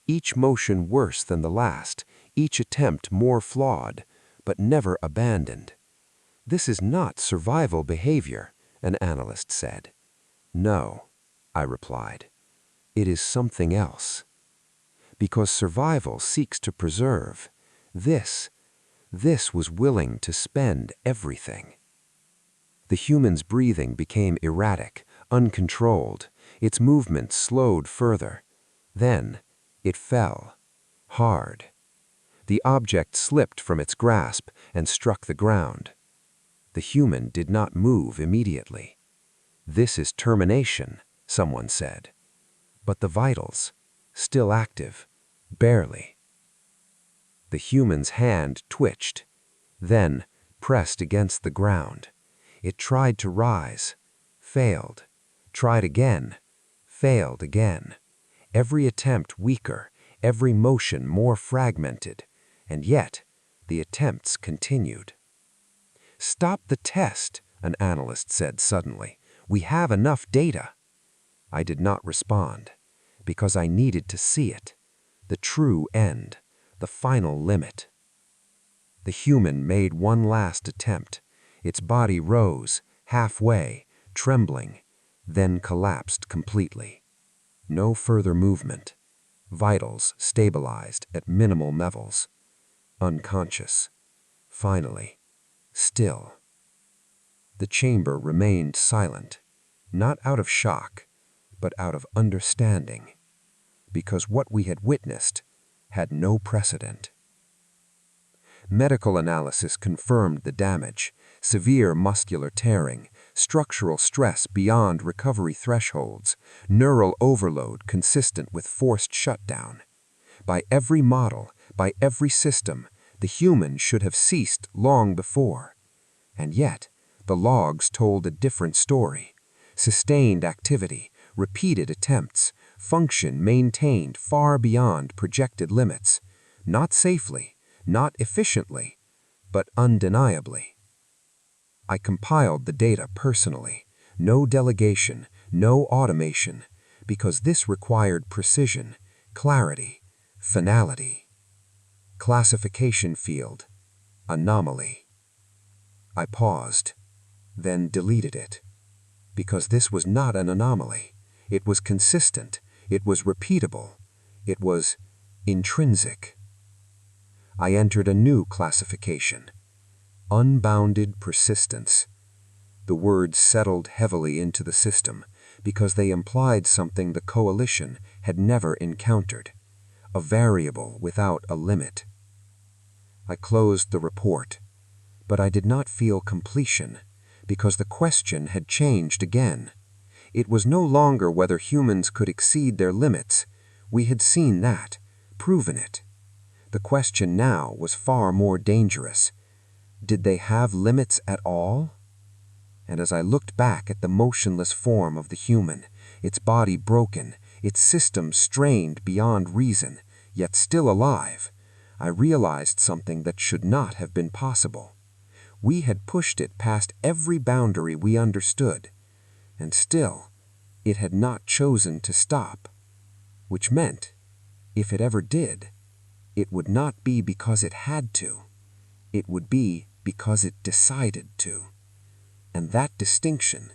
each motion worse than the last, each attempt more flawed, but never abandoned. This is not survival behavior, an analyst said. No, I replied. It is something else. Because survival seeks to preserve. This was willing to spend everything. The human's breathing became erratic, uncontrolled. Its movements slowed further. Then it fell, hard. The object slipped from its grasp and struck the ground. The human did not move immediately. This is termination, someone said. But the vitals, still active, barely. The human's hand twitched, then pressed against the ground. It tried to rise, failed, tried again, failed again. Every attempt weaker, every motion more fragmented, and yet the attempts continued. Stop the test, an analyst said suddenly. We have enough data. I did not respond, because I needed to see it, the true end, the final limit. The human made one last attempt. Its body rose, halfway, trembling, then collapsed completely. No further movement. Vitals stabilized at minimal levels. Unconscious. Finally, still. The chamber remained silent, not out of shock, but out of understanding, because what we had witnessed had no precedent. Medical analysis confirmed the damage: severe muscular tearing, structural stress beyond recovery thresholds, neural overload consistent with forced shutdown. By every model, by every system, the human should have ceased long before. And yet, the logs told a different story. Sustained activity, repeated attempts, function maintained far beyond projected limits, not safely, not efficiently, but undeniably. I compiled the data personally, no delegation, no automation, because this required precision, clarity, finality. Classification field, anomaly. I paused, then deleted it, because this was not an anomaly. It was consistent, it was repeatable, it was intrinsic. I entered a new classification, unbounded persistence. The words settled heavily into the system because they implied something the coalition had never encountered, a variable without a limit. I closed the report, but I did not feel completion because the question had changed again. It was no longer whether humans could exceed their limits. We had seen that, proven it. The question now was far more dangerous. Did they have limits at all? And as I looked back at the motionless form of the human, its body broken, its system strained beyond reason, yet still alive, I realized something that should not have been possible. We had pushed it past every boundary we understood, and still, it had not chosen to stop. Which meant, if it ever did, it would not be because it had to. It would be because it decided to. And that distinction,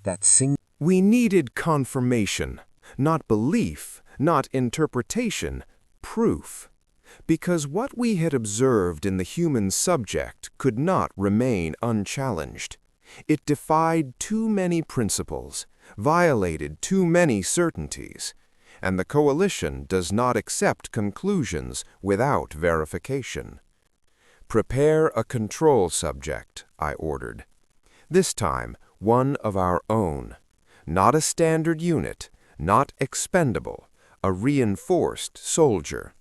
that single... We needed confirmation, not belief, not interpretation, proof. Because what we had observed in the human subject could not remain unchallenged. It defied too many principles, violated too many certainties, and the coalition does not accept conclusions without verification. Prepare a control subject, I ordered. This time, one of our own. Not a standard unit, not expendable, a reinforced soldier.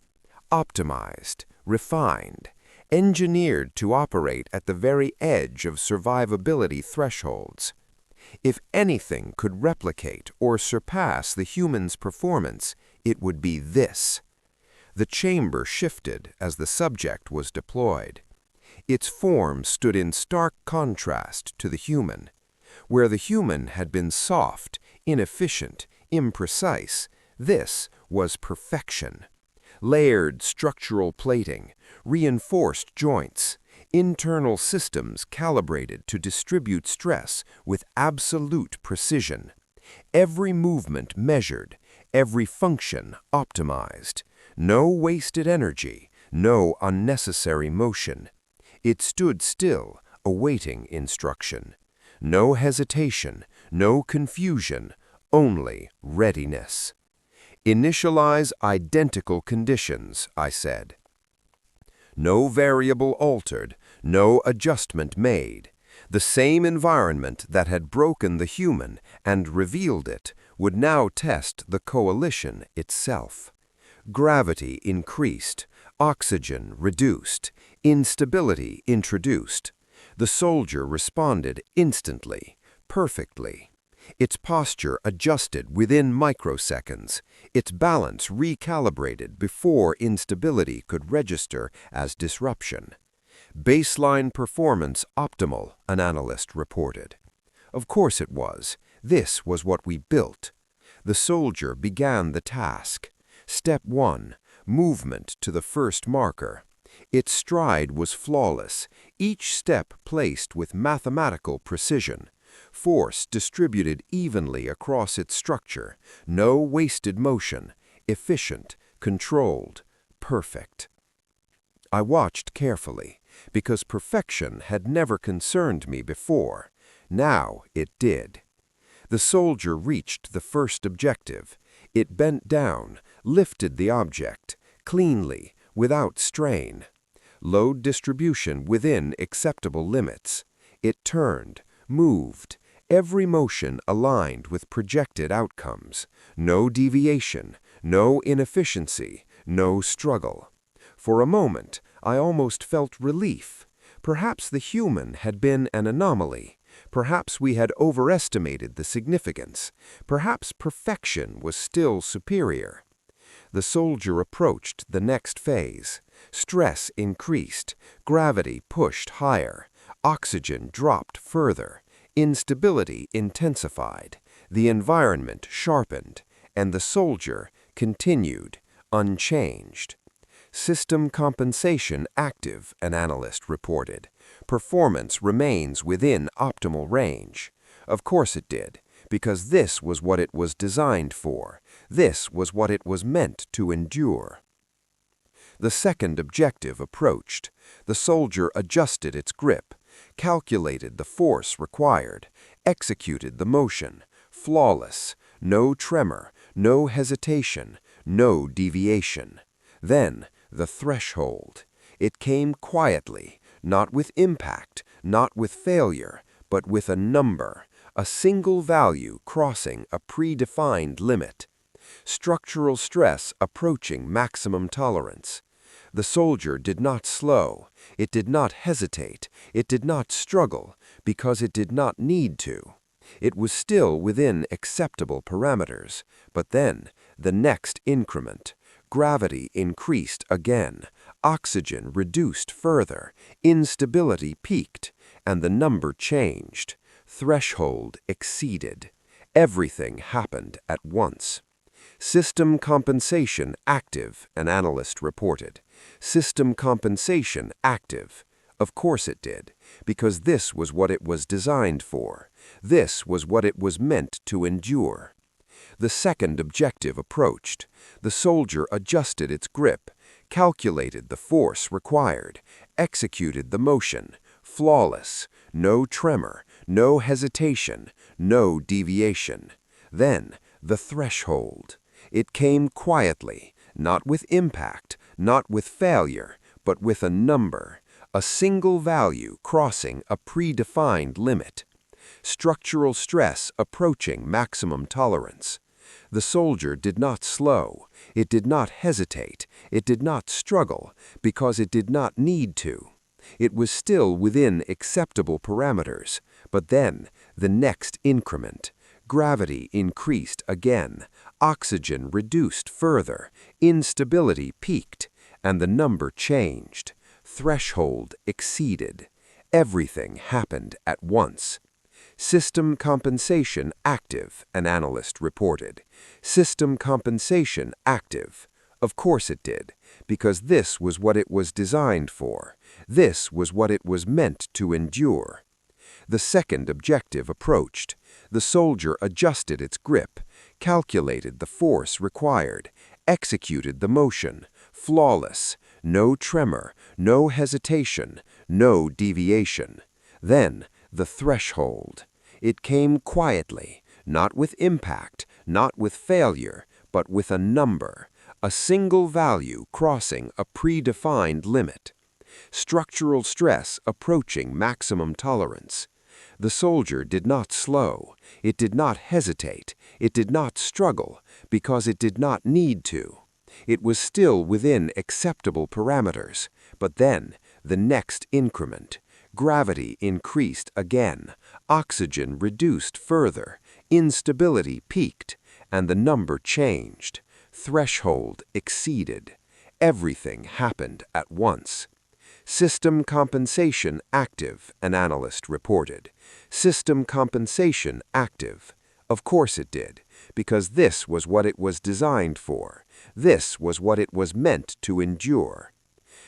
Optimized, refined, engineered to operate at the very edge of survivability thresholds. If anything could replicate or surpass the human's performance, it would be this. The chamber shifted as the subject was deployed. Its form stood in stark contrast to the human. Where the human had been soft, inefficient, imprecise, this was perfection. Layered structural plating, reinforced joints, internal systems calibrated to distribute stress with absolute precision. Every movement measured, every function optimized. No wasted energy, no unnecessary motion. It stood still, awaiting instruction. No hesitation, no confusion, only readiness. Initialize identical conditions, I said. No variable altered, no adjustment made. The same environment that had broken the human and revealed it would now test the coalition itself. Gravity increased, oxygen reduced, instability introduced. The soldier responded instantly, perfectly. Its posture adjusted within microseconds, its balance recalibrated before instability could register as disruption. Baseline performance optimal, an analyst reported. Of course it was. This was what we built. The soldier began the task. Step 1, movement to the first marker. Its stride was flawless, each step placed with mathematical precision. Force distributed evenly across its structure, no wasted motion, efficient, controlled, perfect. I watched carefully, because perfection had never concerned me before. Now it did. The soldier reached the first objective. It bent down, lifted the object, cleanly, without strain. Load distribution within acceptable limits. It turned, moved, every motion aligned with projected outcomes. No deviation, no inefficiency, no struggle. For a moment, I almost felt relief. Perhaps the human had been an anomaly. Perhaps we had overestimated the significance. Perhaps perfection was still superior. The soldier approached the next phase. Stress increased, gravity pushed higher, oxygen dropped further, instability intensified, the environment sharpened, and the soldier continued, unchanged. System compensation active, an analyst reported. Performance remains within optimal range. Of course it did, because this was what it was designed for. This was what it was meant to endure. The second objective approached. The soldier adjusted its grip, calculated the force required, executed the motion, flawless, no tremor, no hesitation, no deviation. Then, the threshold. It came quietly, not with impact, not with failure, but with a number, a single value crossing a predefined limit. Structural stress approaching maximum tolerance. The soldier did not slow, it did not hesitate, it did not struggle, because it did not need to. It was still within acceptable parameters, but then, the next increment. Gravity increased again, oxygen reduced further, instability peaked, and the number changed. Threshold exceeded. Everything happened at once. System compensation active, an analyst reported. System compensation active. Of course it did, because this was what it was designed for. This was what it was meant to endure. The second objective approached. The soldier adjusted its grip, calculated the force required, executed the motion, flawless, no tremor, no hesitation, no deviation. Then, the threshold. It came quietly, not with impact, not with failure, but with a number, a single value crossing a predefined limit. Structural stress approaching maximum tolerance. The soldier did not slow, it did not hesitate, it did not struggle, because it did not need to. It was still within acceptable parameters, but then, the next increment. Gravity increased again, oxygen reduced further, instability peaked, and the number changed. Threshold exceeded. Everything happened at once. System compensation active, an analyst reported. System compensation active. Of course it did, because this was what it was designed for. This was what it was meant to endure. The second objective approached. The soldier adjusted its grip, calculated the force required, executed the motion, flawless, no tremor, no hesitation, no deviation. Then, the threshold. It came quietly, not with impact, not with failure, but with a number, a single value crossing a predefined limit. Structural stress approaching maximum tolerance. The soldier did not slow, it did not hesitate, it did not struggle, because it did not need to. It was still within acceptable parameters, but then, the next increment. Gravity increased again, oxygen reduced further, instability peaked, and the number changed. Threshold exceeded. Everything happened at once. System compensation active, an analyst reported. System compensation active. Of course it did, because this was what it was designed for. This was what it was meant to endure.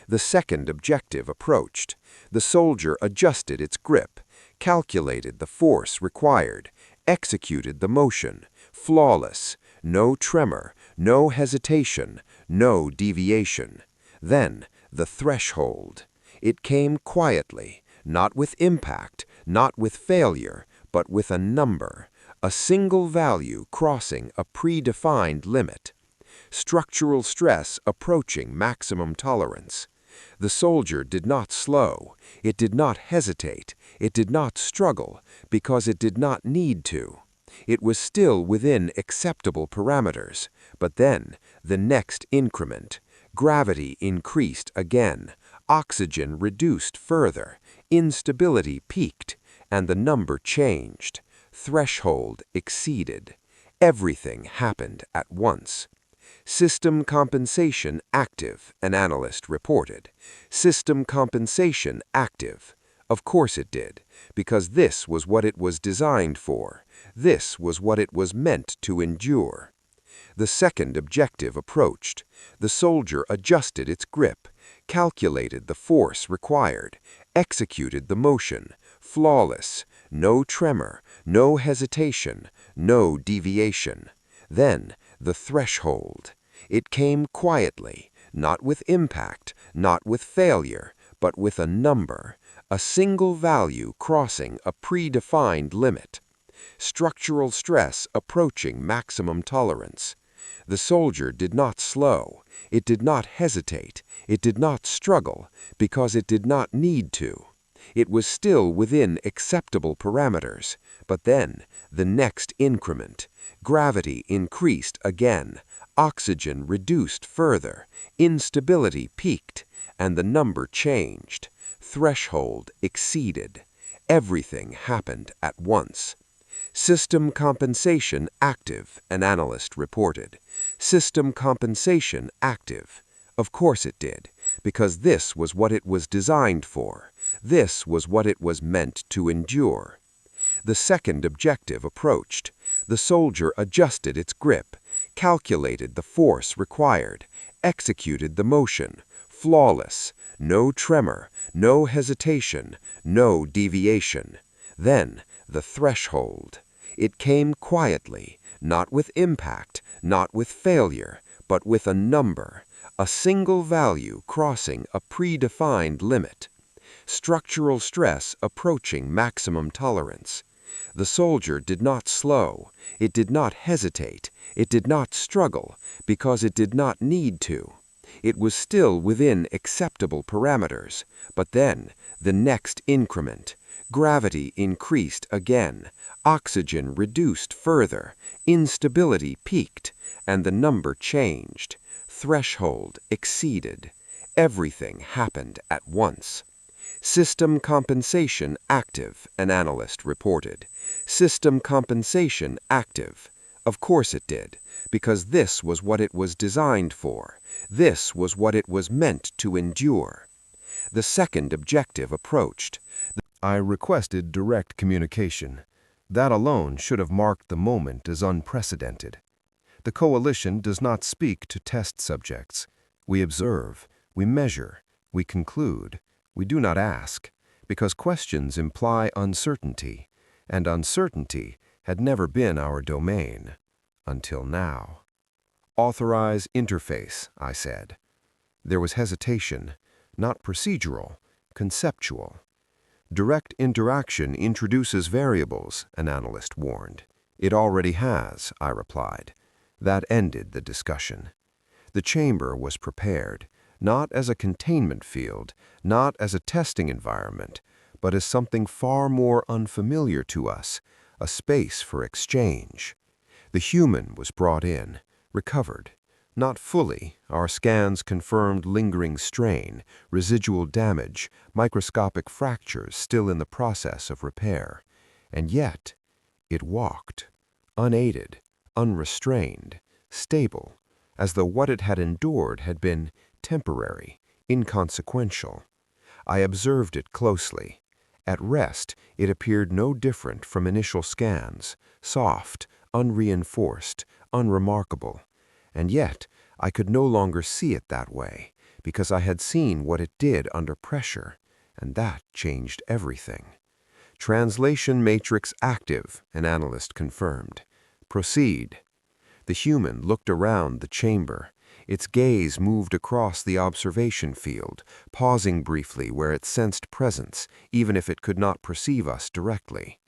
The second objective approached. The soldier adjusted its grip, calculated the force required, executed the motion, flawless, no tremor, no hesitation, no deviation. Then, the threshold. It came quietly, not with impact, not with failure, but with a number, a single value crossing a predefined limit. Structural stress approaching maximum tolerance. The soldier did not slow, it did not hesitate, it did not struggle, because it did not need to. It was still within acceptable parameters, but then, the next increment. Gravity increased again, oxygen reduced further, instability peaked, and the number changed. Threshold exceeded. Everything happened at once. System compensation active, an analyst reported. System compensation active. Of course it did, because this was what it was designed for. This was what it was meant to endure. The second objective approached. The soldier adjusted its grip, calculated the force required, executed the motion, flawless, no tremor, no hesitation, no deviation. Then, the threshold. It came quietly, not with impact, not with failure, but with a number, a single value crossing a predefined limit. Structural stress approaching maximum tolerance. The soldier did not slow, it did not hesitate, it did not struggle, because it did not need to. It was still within acceptable parameters, But then, the next increment. Gravity increased again. Oxygen reduced further. Instability peaked, and the number changed. Threshold exceeded. Everything happened at once. System compensation active, an analyst reported. System compensation active. Of course it did, because this was what it was designed for. This was what it was meant to endure. The second objective approached. The soldier adjusted its grip, calculated the force required, executed the motion. Flawless. No tremor, no hesitation, no deviation. Then, the threshold. It came quietly, not with impact, not with failure, but with a number, a single value crossing a predefined limit. Structural stress approaching maximum tolerance. The soldier did not slow, it did not hesitate, it did not struggle, because it did not need to. It was still within acceptable parameters, but then, the next increment. Gravity increased again, oxygen reduced further, instability peaked, and the number changed. Threshold exceeded. Everything happened at once. System compensation active, an analyst reported. System compensation active. Of course it did, because this was what it was designed for. This was what it was meant to endure. The second objective approached. I requested direct communication. That alone should have marked the moment as unprecedented. The coalition does not speak to test subjects. We observe, we measure, we conclude. We do not ask, because questions imply uncertainty, and uncertainty had never been our domain, until now. Authorize interface, I said. There was hesitation, not procedural, conceptual. Direct interaction introduces variables, an analyst warned. It already has, I replied. That ended the discussion. The chamber was prepared, not as a containment field, not as a testing environment, but as something far more unfamiliar to us, a space for exchange. The human was brought in, recovered. Not fully, our scans confirmed lingering strain, residual damage, microscopic fractures still in the process of repair. And yet, it walked, unaided, unrestrained, stable, as though what it had endured had been temporary, inconsequential. I observed it closely. At rest, it appeared no different from initial scans, soft, unreinforced, unremarkable. And yet, I could no longer see it that way, because I had seen what it did under pressure, and that changed everything. Translation matrix active, an analyst confirmed. Proceed. The human looked around the chamber. Its gaze moved across the observation field, pausing briefly where it sensed presence, even if it could not perceive us directly.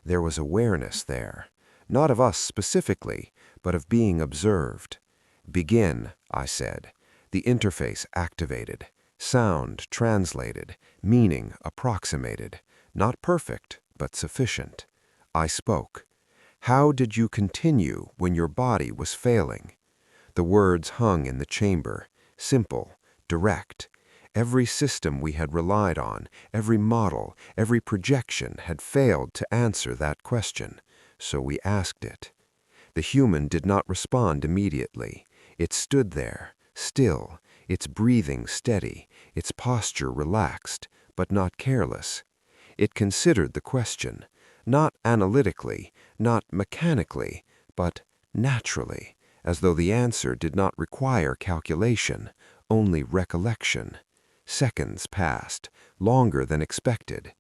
There was awareness there, not of us specifically, but of being observed. Begin, I said. The interface activated. Sound translated. Meaning approximated. Not perfect, but sufficient. I spoke. How did you continue when your body was failing? The words hung in the chamber, simple, direct. Every system we had relied on, every model, every projection had failed to answer that question, so we asked it. The human did not respond immediately. It stood there, still, its breathing steady, its posture relaxed, but not careless. It considered the question, not analytically, not mechanically, but naturally, as though the answer did not require calculation, only recollection. Seconds passed, longer than expected.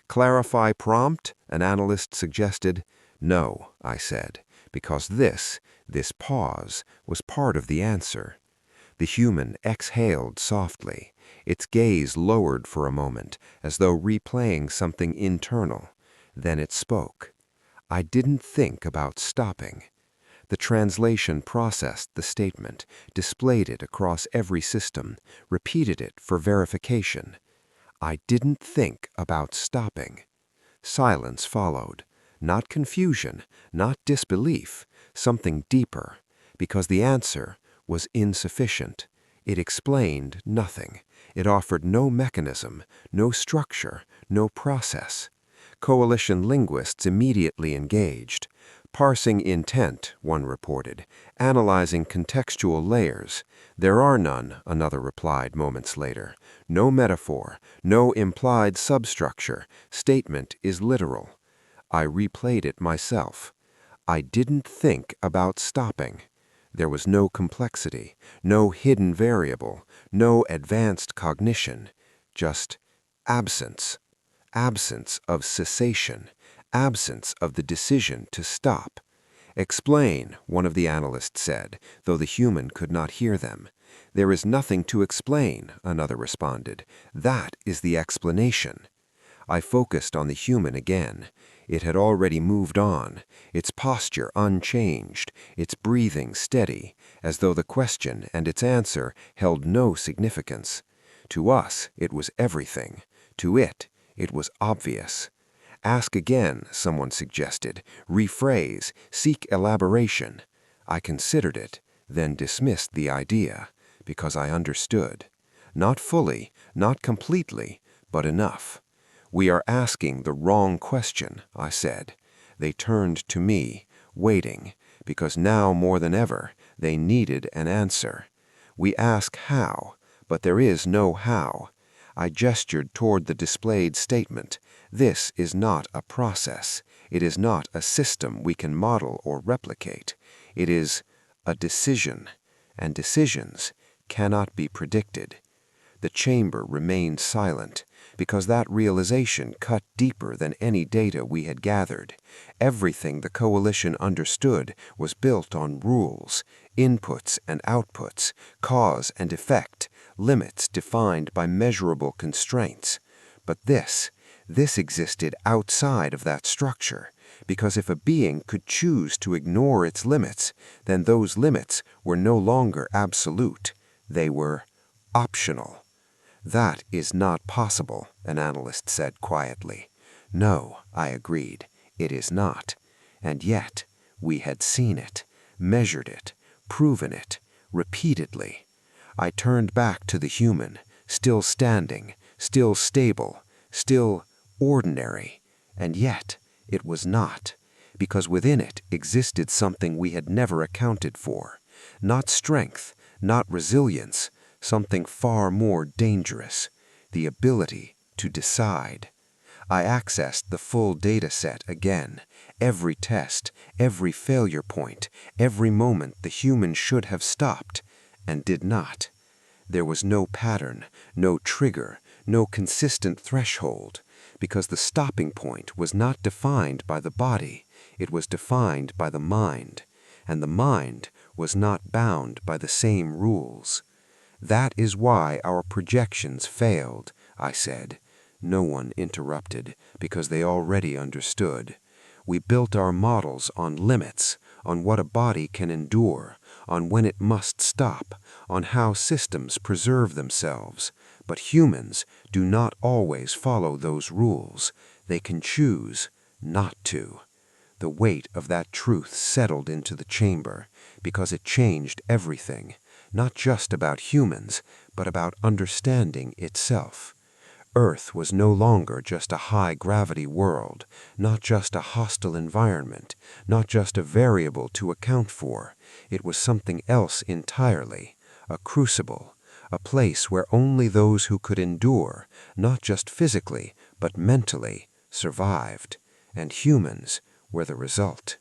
Clarify prompt, an analyst suggested. No, I said, because this pause, was part of the answer. The human exhaled softly. Its gaze lowered for a moment, as though replaying something internal. Then it spoke. I didn't think about stopping. The translation processed the statement, displayed it across every system, repeated it for verification. I didn't think about stopping. Silence followed. Not confusion, not disbelief, something deeper, because the answer was insufficient. It explained nothing. It offered no mechanism, no structure, no process. Coalition linguists immediately engaged. Parsing intent, one reported, analyzing contextual layers. There are none, another replied moments later. No metaphor, no implied substructure. Statement is literal. I replayed it myself. I didn't think about stopping. There was no complexity, no hidden variable, no advanced cognition, just absence. Absence of cessation, absence of the decision to stop. Explain, one of the analysts said, though the human could not hear them. There is nothing to explain, another responded. That is the explanation. I focused on the human again. It had already moved on, its posture unchanged, its breathing steady, as though the question and its answer held no significance. To us, it was everything. To it was obvious. Ask again, someone suggested. Rephrase, seek elaboration. I considered it, then dismissed the idea, because I understood. Not fully, not completely, but enough. We are asking the wrong question, I said. They turned to me, waiting, because now more than ever, they needed an answer. We ask how, but there is no how. I gestured toward the displayed statement. This is not a process. It is not a system we can model or replicate. It is a decision, and decisions cannot be predicted. The chamber remained silent, because that realization cut deeper than any data we had gathered. Everything the coalition understood was built on rules, inputs and outputs, cause and effect, limits defined by measurable constraints. But this existed outside of that structure, because if a being could choose to ignore its limits, then those limits were no longer absolute. They were optional. That is not possible, an analyst said quietly. No, I agreed, it is not. And yet, we had seen it, measured it, proven it, repeatedly. I turned back to the human, still standing, still stable, still ordinary. And yet, it was not, because within it existed something we had never accounted for. Not strength, not resilience, something far more dangerous, the ability to decide. I accessed the full data set again, every test, every failure point, every moment the human should have stopped, and did not. There was no pattern, no trigger, no consistent threshold, because the stopping point was not defined by the body, it was defined by the mind, and the mind was not bound by the same rules. That is why our projections failed, I said. No one interrupted, because they already understood. We built our models on limits, on what a body can endure, on when it must stop, on how systems preserve themselves. But humans do not always follow those rules. They can choose not to. The weight of that truth settled into the chamber, because it changed everything. Not just about humans, but about understanding itself. Earth was no longer just a high-gravity world, not just a hostile environment, not just a variable to account for. It was something else entirely, a crucible, a place where only those who could endure, not just physically, but mentally, survived, and humans were the result.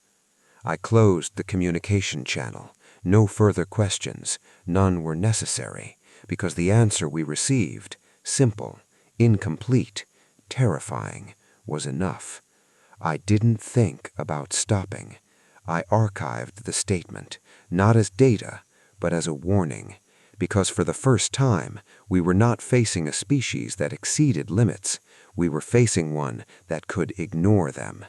I closed the communication channel. No further questions, none were necessary, because the answer we received, simple, incomplete, terrifying, was enough. I didn't think about stopping. I archived the statement, not as data, but as a warning, because for the first time, we were not facing a species that exceeded limits. We were facing one that could ignore them.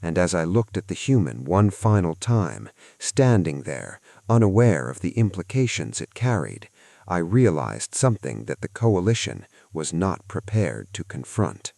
And as I looked at the human one final time, standing there, unaware of the implications it carried, I realized something that the coalition was not prepared to confront.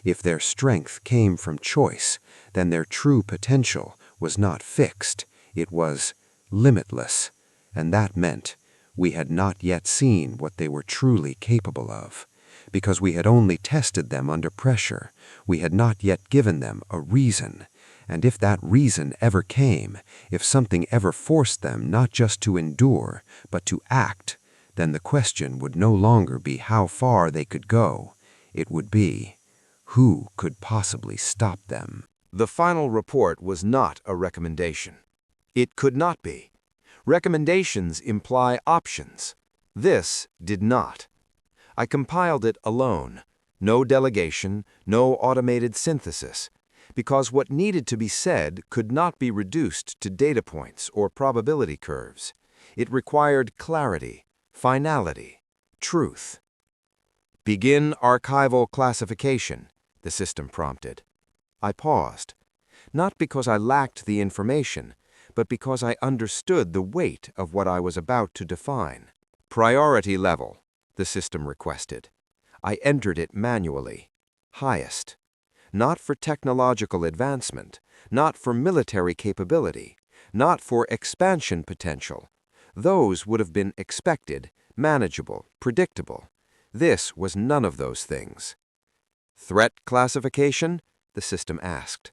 If their strength came from choice, then their true potential was not fixed, it was limitless, and that meant we had not yet seen what they were truly capable of. Because we had only tested them under pressure, we had not yet given them a reason. And if that reason ever came, if something ever forced them not just to endure, but to act, then the question would no longer be how far they could go. It would be, who could possibly stop them? The final report was not a recommendation. It could not be. Recommendations imply options. This did not. I compiled it alone. No delegation, no automated synthesis. Because what needed to be said could not be reduced to data points or probability curves. It required clarity, finality, truth. Begin archival classification, the system prompted. I paused, not because I lacked the information, but because I understood the weight of what I was about to define. Priority level, the system requested. I entered it manually. Highest. Not for technological advancement, not for military capability, not for expansion potential. Those would have been expected, manageable, predictable. This was none of those things. Threat classification? The system asked.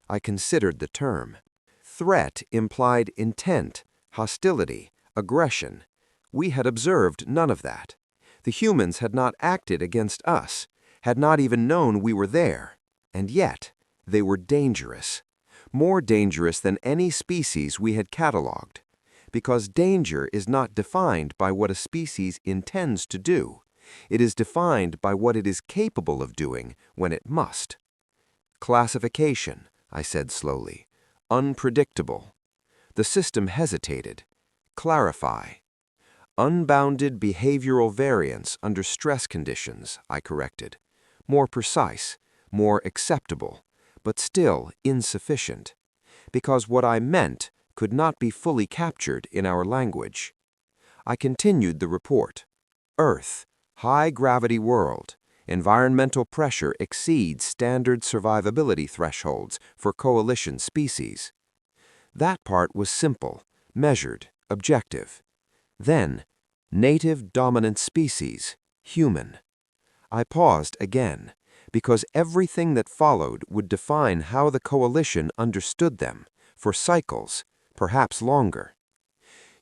I considered the term. Threat implied intent, hostility, aggression. We had observed none of that. The humans had not acted against us, had not even known we were there. And yet, they were dangerous. More dangerous than any species we had catalogued. Because danger is not defined by what a species intends to do. It is defined by what it is capable of doing when it must. Classification, I said slowly. Unpredictable. The system hesitated. Clarify. Unbounded behavioral variance under stress conditions, I corrected. More precise, more acceptable, but still insufficient. Because what I meant could not be fully captured in our language. I continued the report. Earth, high-gravity world. Environmental pressure exceeds standard survivability thresholds for coalition species. That part was simple, measured, objective. Then, native dominant species, human. I paused again, because everything that followed would define how the coalition understood them, for cycles, perhaps longer.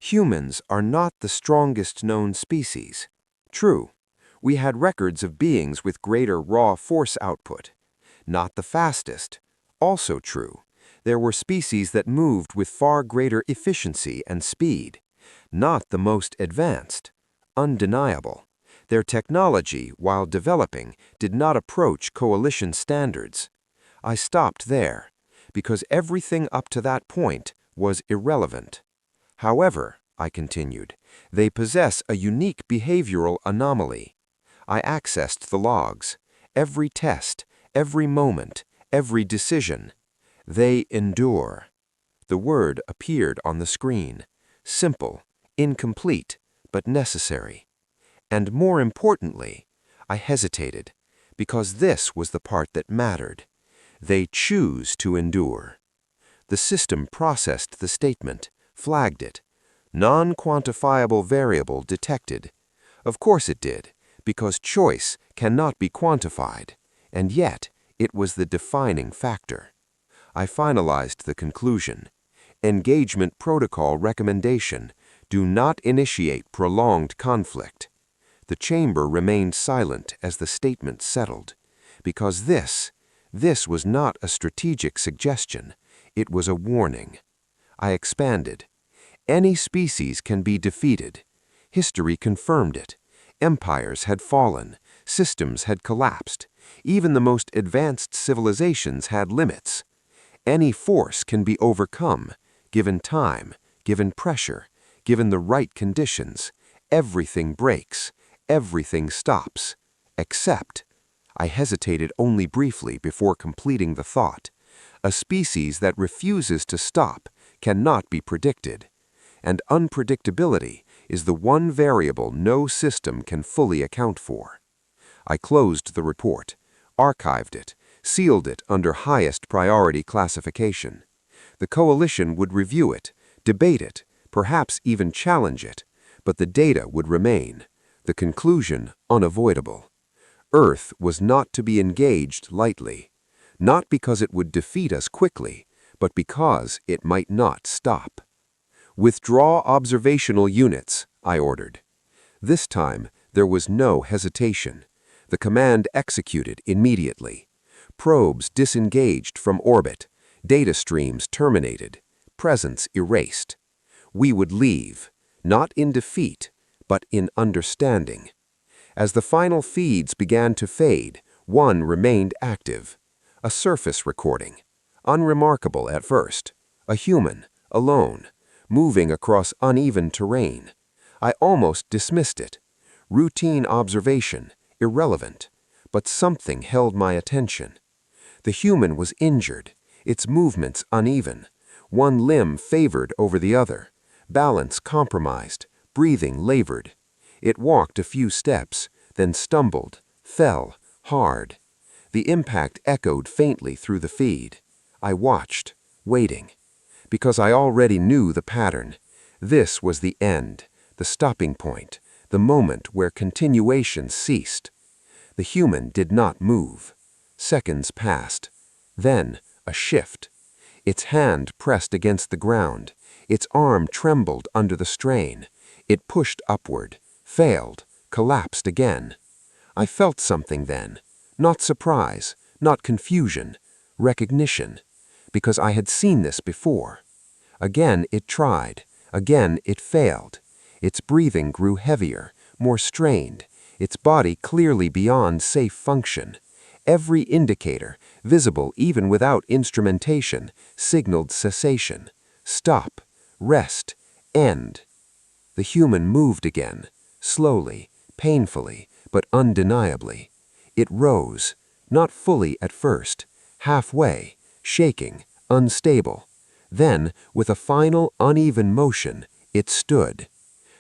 Humans are not the strongest known species. True. We had records of beings with greater raw force output. Not the fastest. Also true. There were species that moved with far greater efficiency and speed. Not the most advanced. Undeniable. Their technology, while developing, did not approach coalition standards. I stopped there, because everything up to that point was irrelevant. However, I continued, they possess a unique behavioral anomaly. I accessed the logs, every test, every moment, every decision. They endure. The word appeared on the screen. Simple, incomplete, but necessary. And more importantly, I hesitated, because this was the part that mattered. They choose to endure. The system processed the statement, flagged it. Non-quantifiable variable detected. Of course it did, because choice cannot be quantified, and yet it was the defining factor. I finalized the conclusion. Engagement protocol recommendation: do not initiate prolonged conflict. The chamber remained silent as the statement settled, because this was not a strategic suggestion, it was a warning. I expanded. Any species can be defeated. History confirmed it. Empires had fallen, systems had collapsed, even the most advanced civilizations had limits. Any force can be overcome, given time, given pressure, given the right conditions. Everything breaks, everything stops, except, I hesitated only briefly before completing the thought, a species that refuses to stop cannot be predicted, and unpredictability is the one variable no system can fully account for. I closed the report, archived it, sealed it under highest priority classification. The coalition would review it, debate it, perhaps even challenge it, but the data would remain, the conclusion unavoidable. Earth was not to be engaged lightly, not because it would defeat us quickly, but because it might not stop. "Withdraw observational units," I ordered. This time, there was no hesitation. The command executed immediately. Probes disengaged from orbit, data streams terminated, presence erased. We would leave, not in defeat, but in understanding. As the final feeds began to fade, one remained active. A surface recording, unremarkable at first, a human, alone, moving across uneven terrain. I almost dismissed it. Routine observation, irrelevant, but something held my attention. The human was injured, its movements uneven, one limb favored over the other, balance compromised, breathing labored. It walked a few steps, then stumbled, fell, hard. The impact echoed faintly through the feed. I watched, waiting, because I already knew the pattern. This was the end, the stopping point, the moment where continuation ceased. The human did not move. Seconds passed. Then, a shift. Its hand pressed against the ground. Its arm trembled under the strain. It pushed upward, failed, collapsed again. I felt something then. Not surprise, not confusion, recognition, because I had seen this before. Again it tried. Again it failed. Its breathing grew heavier, more strained, its body clearly beyond safe function. Every indicator, visible even without instrumentation, signaled cessation, stop, rest, end. The human moved again, slowly, painfully, but undeniably. It rose, not fully at first, halfway, shaking, unstable. Then, with a final uneven motion, it stood.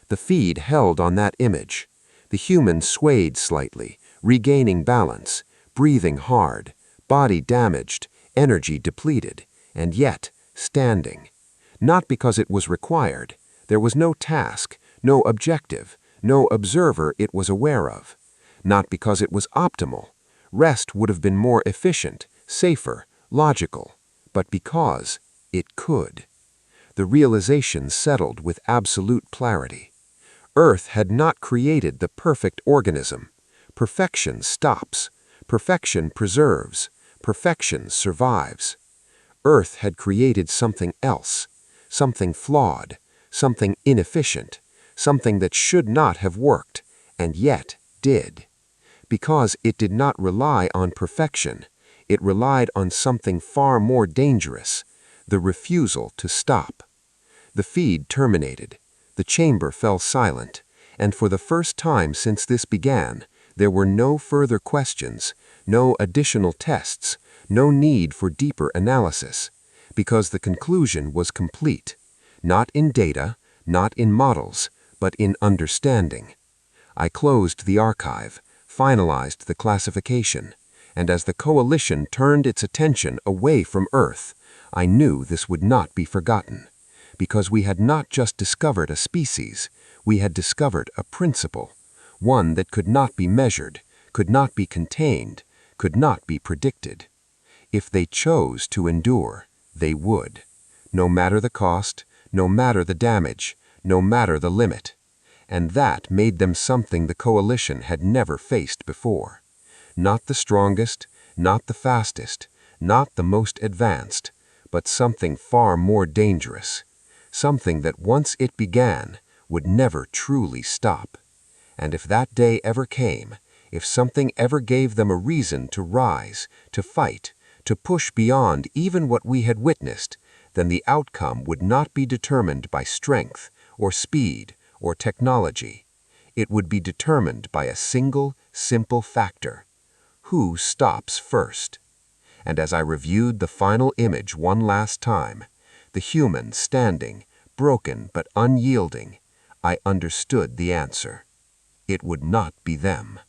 The feed held on that image. The human swayed slightly, regaining balance, breathing hard, body damaged, energy depleted, and yet standing. Not because it was required. There was no task, no objective, no observer it was aware of. Not because it was optimal. Rest would have been more efficient, safer, logical, but because it could. The realization settled with absolute clarity. Earth had not created the perfect organism. Perfection stops. Perfection preserves. Perfection survives. Earth had created something else, something flawed, something inefficient, something that should not have worked, and yet did. Because it did not rely on perfection, it relied on something far more dangerous, the refusal to stop. The feed terminated. The chamber fell silent, and for the first time since this began, there were no further questions, no additional tests, no need for deeper analysis, because the conclusion was complete, not in data, not in models, but in understanding. I closed the archive, finalized the classification, and as the coalition turned its attention away from Earth, I knew this would not be forgotten, because we had not just discovered a species, we had discovered a principle, one that could not be measured, could not be contained, could not be predicted. If they chose to endure, they would, no matter the cost, no matter the damage, no matter the limit. And that made them something the coalition had never faced before. Not the strongest, not the fastest, not the most advanced, but something far more dangerous, something that once it began would never truly stop. And if that day ever came, if something ever gave them a reason to rise, to fight, to push beyond even what we had witnessed, then the outcome would not be determined by strength or speed or technology. It would be determined by a single, simple factor: who stops first? And as I reviewed the final image one last time, the human standing, broken but unyielding, I understood the answer. It would not be them.